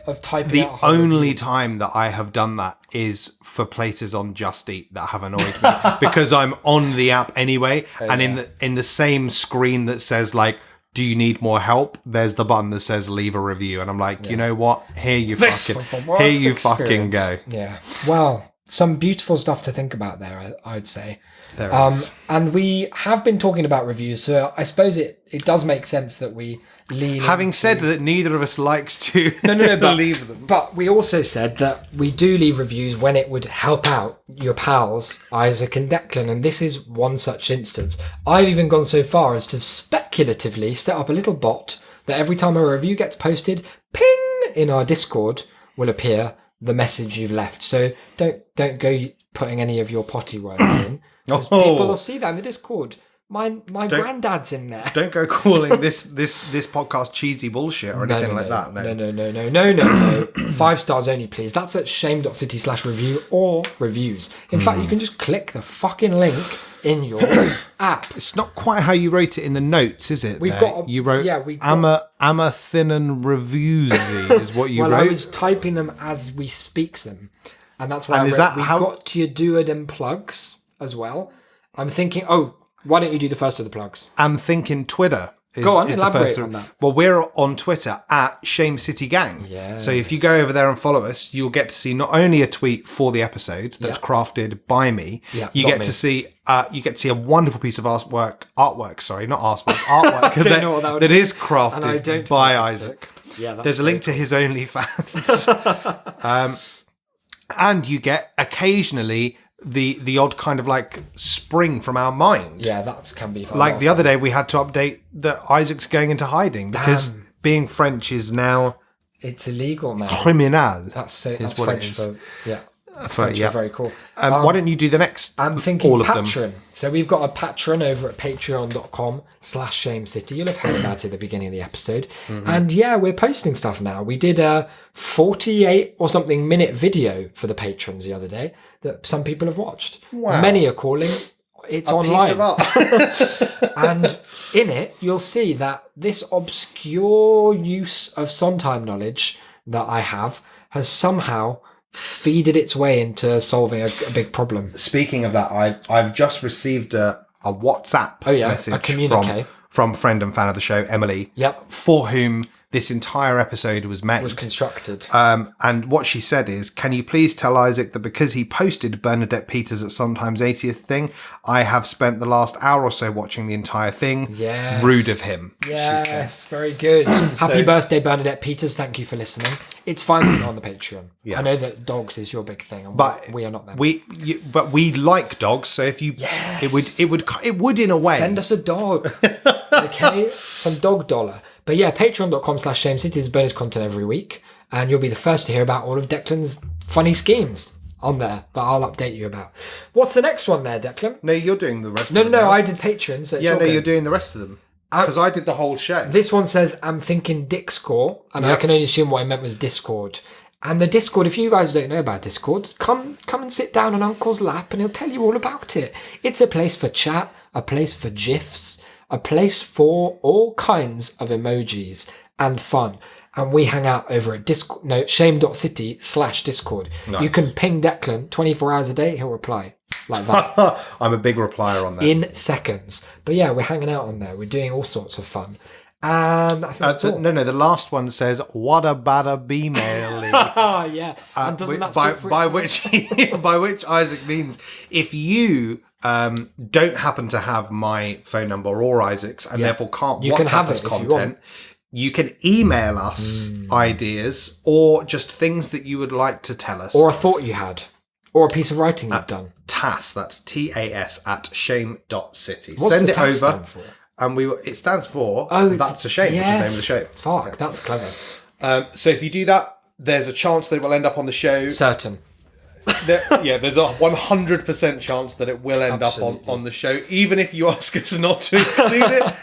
of typing The out a whole only review. time that I have done that is for places on Just Eat that have annoyed me because I'm on the app anyway, and in the same screen that says like, "Do you need more help?" There's the button that says "Leave a review," and I'm like, you know what? Here you This was the worst fucking go. experience. Yeah. Well, some beautiful stuff to think about there, I'd say. There Um, is. and we have been talking about reviews, so I suppose it does make sense that we lean. Having said that, neither of us likes to but, leave them. But we also said that we do leave reviews when it would help out your pals, Isaac and Declan, and this is one such instance. I've even gone so far as to speculatively set up a little bot that every time a review gets posted, ping, in our Discord will appear the message you've left. So don't go putting any of your potty words in, because people will see that in the Discord. My granddad's in there. Don't go calling this podcast cheesy bullshit or anything like that. No. 5 stars only, please. That's at shame.city/review or reviews. In fact, you can just click the fucking link in your app. It's not quite how you wrote it in the notes, is it? You wrote Amma Thinnan Reviewsy is what you Well, wrote. I was typing them as we speaks them, and that's why And I is wrote, that we how- got to your dood and plugs as well. I'm thinking, why don't you do the first of the plugs? I'm thinking Twitter. Go on, is the elaborate first on that. Well, we're on Twitter at Shame City Gang. So if you go over there and follow us, you'll get to see not only a tweet for the episode that's crafted by me. Yeah, you not get me. to see a wonderful piece of artwork that that is and I crafted don't by notice it. Isaac. Yeah, that's There's a link to his OnlyFans. And you get occasionally the odd kind of like spring from our mind. Yeah, that can be fun. Like the other day, we had to update that Isaac's going into hiding because being French is now It's illegal now. criminal. That's is French what it is. for French yeah. for very cool. Why don't you do the next? I'm thinking all of Patreon. them. So we've got a Patreon over at patreon.com/shamecity. You'll have heard about it at the beginning of the episode. Mm-hmm. And yeah, we're posting stuff now. We did a 48 or something minute video for the patrons the other day that some people have watched. Wow. Many are calling. It's online. Piece of art. And in it, you'll see that this obscure use of Sondheim knowledge that I have has somehow feeded its way into solving a big problem. Speaking of that, I've just received a WhatsApp a message communique. from friend and fan of the show, Emily, Yep. for whom this entire episode was made. Was constructed. And what she said is, can you please tell Isaac that because he posted Bernadette Peters at Sometimes 80th thing, I have spent the last hour or so watching the entire thing. Yes. Rude of him. she said. Yes, very good. Happy birthday, Bernadette Peters. Thank you for listening. It's finally on the Patreon. Yeah. I know that dogs is your big thing, and But we are not them. But we like dogs, so if you, Yes. it would in a way. Send us a dog. Okay? Some dog dollar. But yeah, patreon.com/shamecity is bonus content every week. And you'll be the first to hear about all of Declan's funny schemes on there that I'll update you about. What's the next one there, Declan? No, you're doing the rest No, of them. now. I did Patreon. So it's Yeah, all no, good. you're doing the rest of them. Because I did the whole show. This one says, I'm thinking Dick score, and I can only assume what I meant was Discord. And the Discord, if you guys don't know about Discord, come and sit down on Uncle's lap and he'll tell you all about it. It's a place for chat, a place for GIFs, a place for all kinds of emojis and fun. And we hang out over at shame.city/Discord. Nice. You can ping Declan 24 hours a day, he'll reply. Like that. I'm a big replier on that. In seconds. But yeah, we're hanging out on there. We're doing all sorts of fun. And I think that's all. No, the last one says, what a bada B-mail. Ah, yeah. And doesn't that speak for by itself? by which Isaac means if you don't happen to have my phone number or Isaac's and therefore can't You can WhatsApp have us it if you content, you can email us ideas or just things that you would like to tell us. Or a thought you had. Or a piece of writing you've done. TAS, that's TAS at shame.city. What's Send the it TAS over. stand for? And it stands for it's- That's a Shame, yes. which is the name of the show. Fuck, that's clever. So if you do that, there's a chance that it will end up on the show. Certain. There's a 100% chance that it will end Absolutely. up on the show. Even if you ask us not to include it,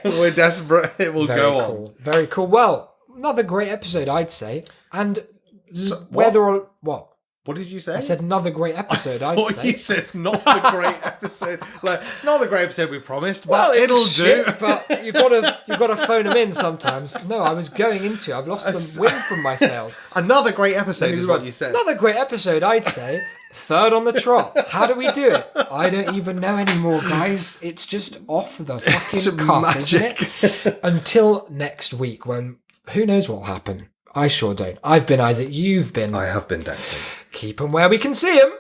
we're desperate. It will Very go cool. Very cool. Well, another great episode, I'd say. And what? whether or what? What did you say? I said another great episode, I'd Thought say. you said not the great episode. Like, not the great episode we promised, Well, but it it'll was shit, do. but you gotta phone them in sometimes. No, I was going into. I've lost the wind from my sails. Another great episode is what you said. Another great episode, I'd say. Third on the trot. How do we do it? I don't even know anymore, guys. It's just off the It's fucking cuff, magic. isn't it? Until next week, when who knows what'll happen. I sure don't. I've been Isaac. You've been. I have been Declan. Keep them where we can see them.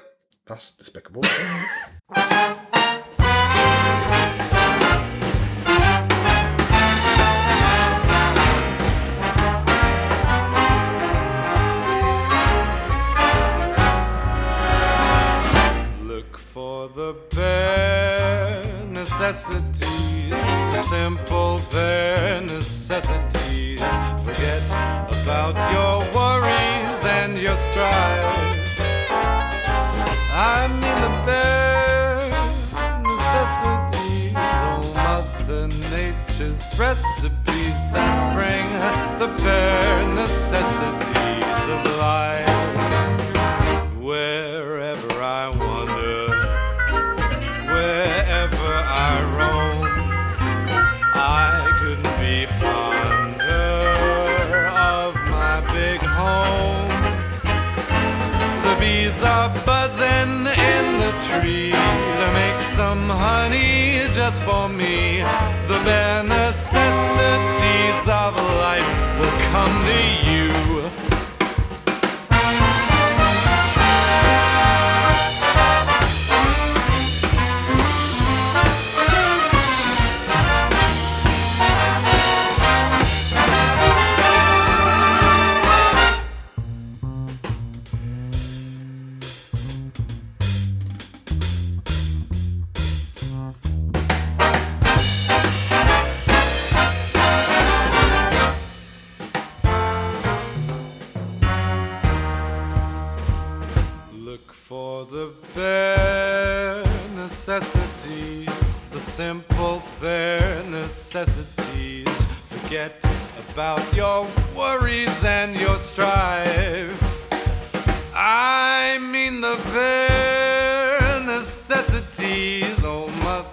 That's despicable. Look for the bare necessities, the simple bare necessities. Forget about your worries and your strife. I mean the bare necessities, oh Mother Nature's recipes that bring the bare necessities of life. Wherever I wander, wherever I roam, I couldn't be fonder of my big home. The bees are buzzing in the tree to make some honey just for me. The bare necessities of life will come to you. Look for the bare necessities, the simple bare necessities. Forget about your worries and your strife. I mean the bare necessities, oh Mother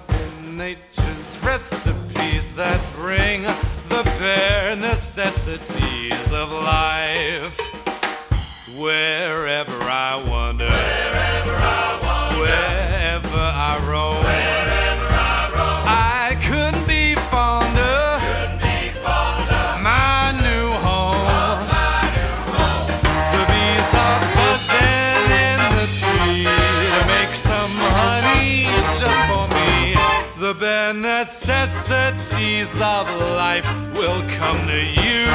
Nature's recipes that bring the bare necessities of life. Wherever I wander, wherever I roam, I couldn't be fonder, my new home. The bees are buzzing in the tree to make some honey just for me. The bare necessities of life will come to you.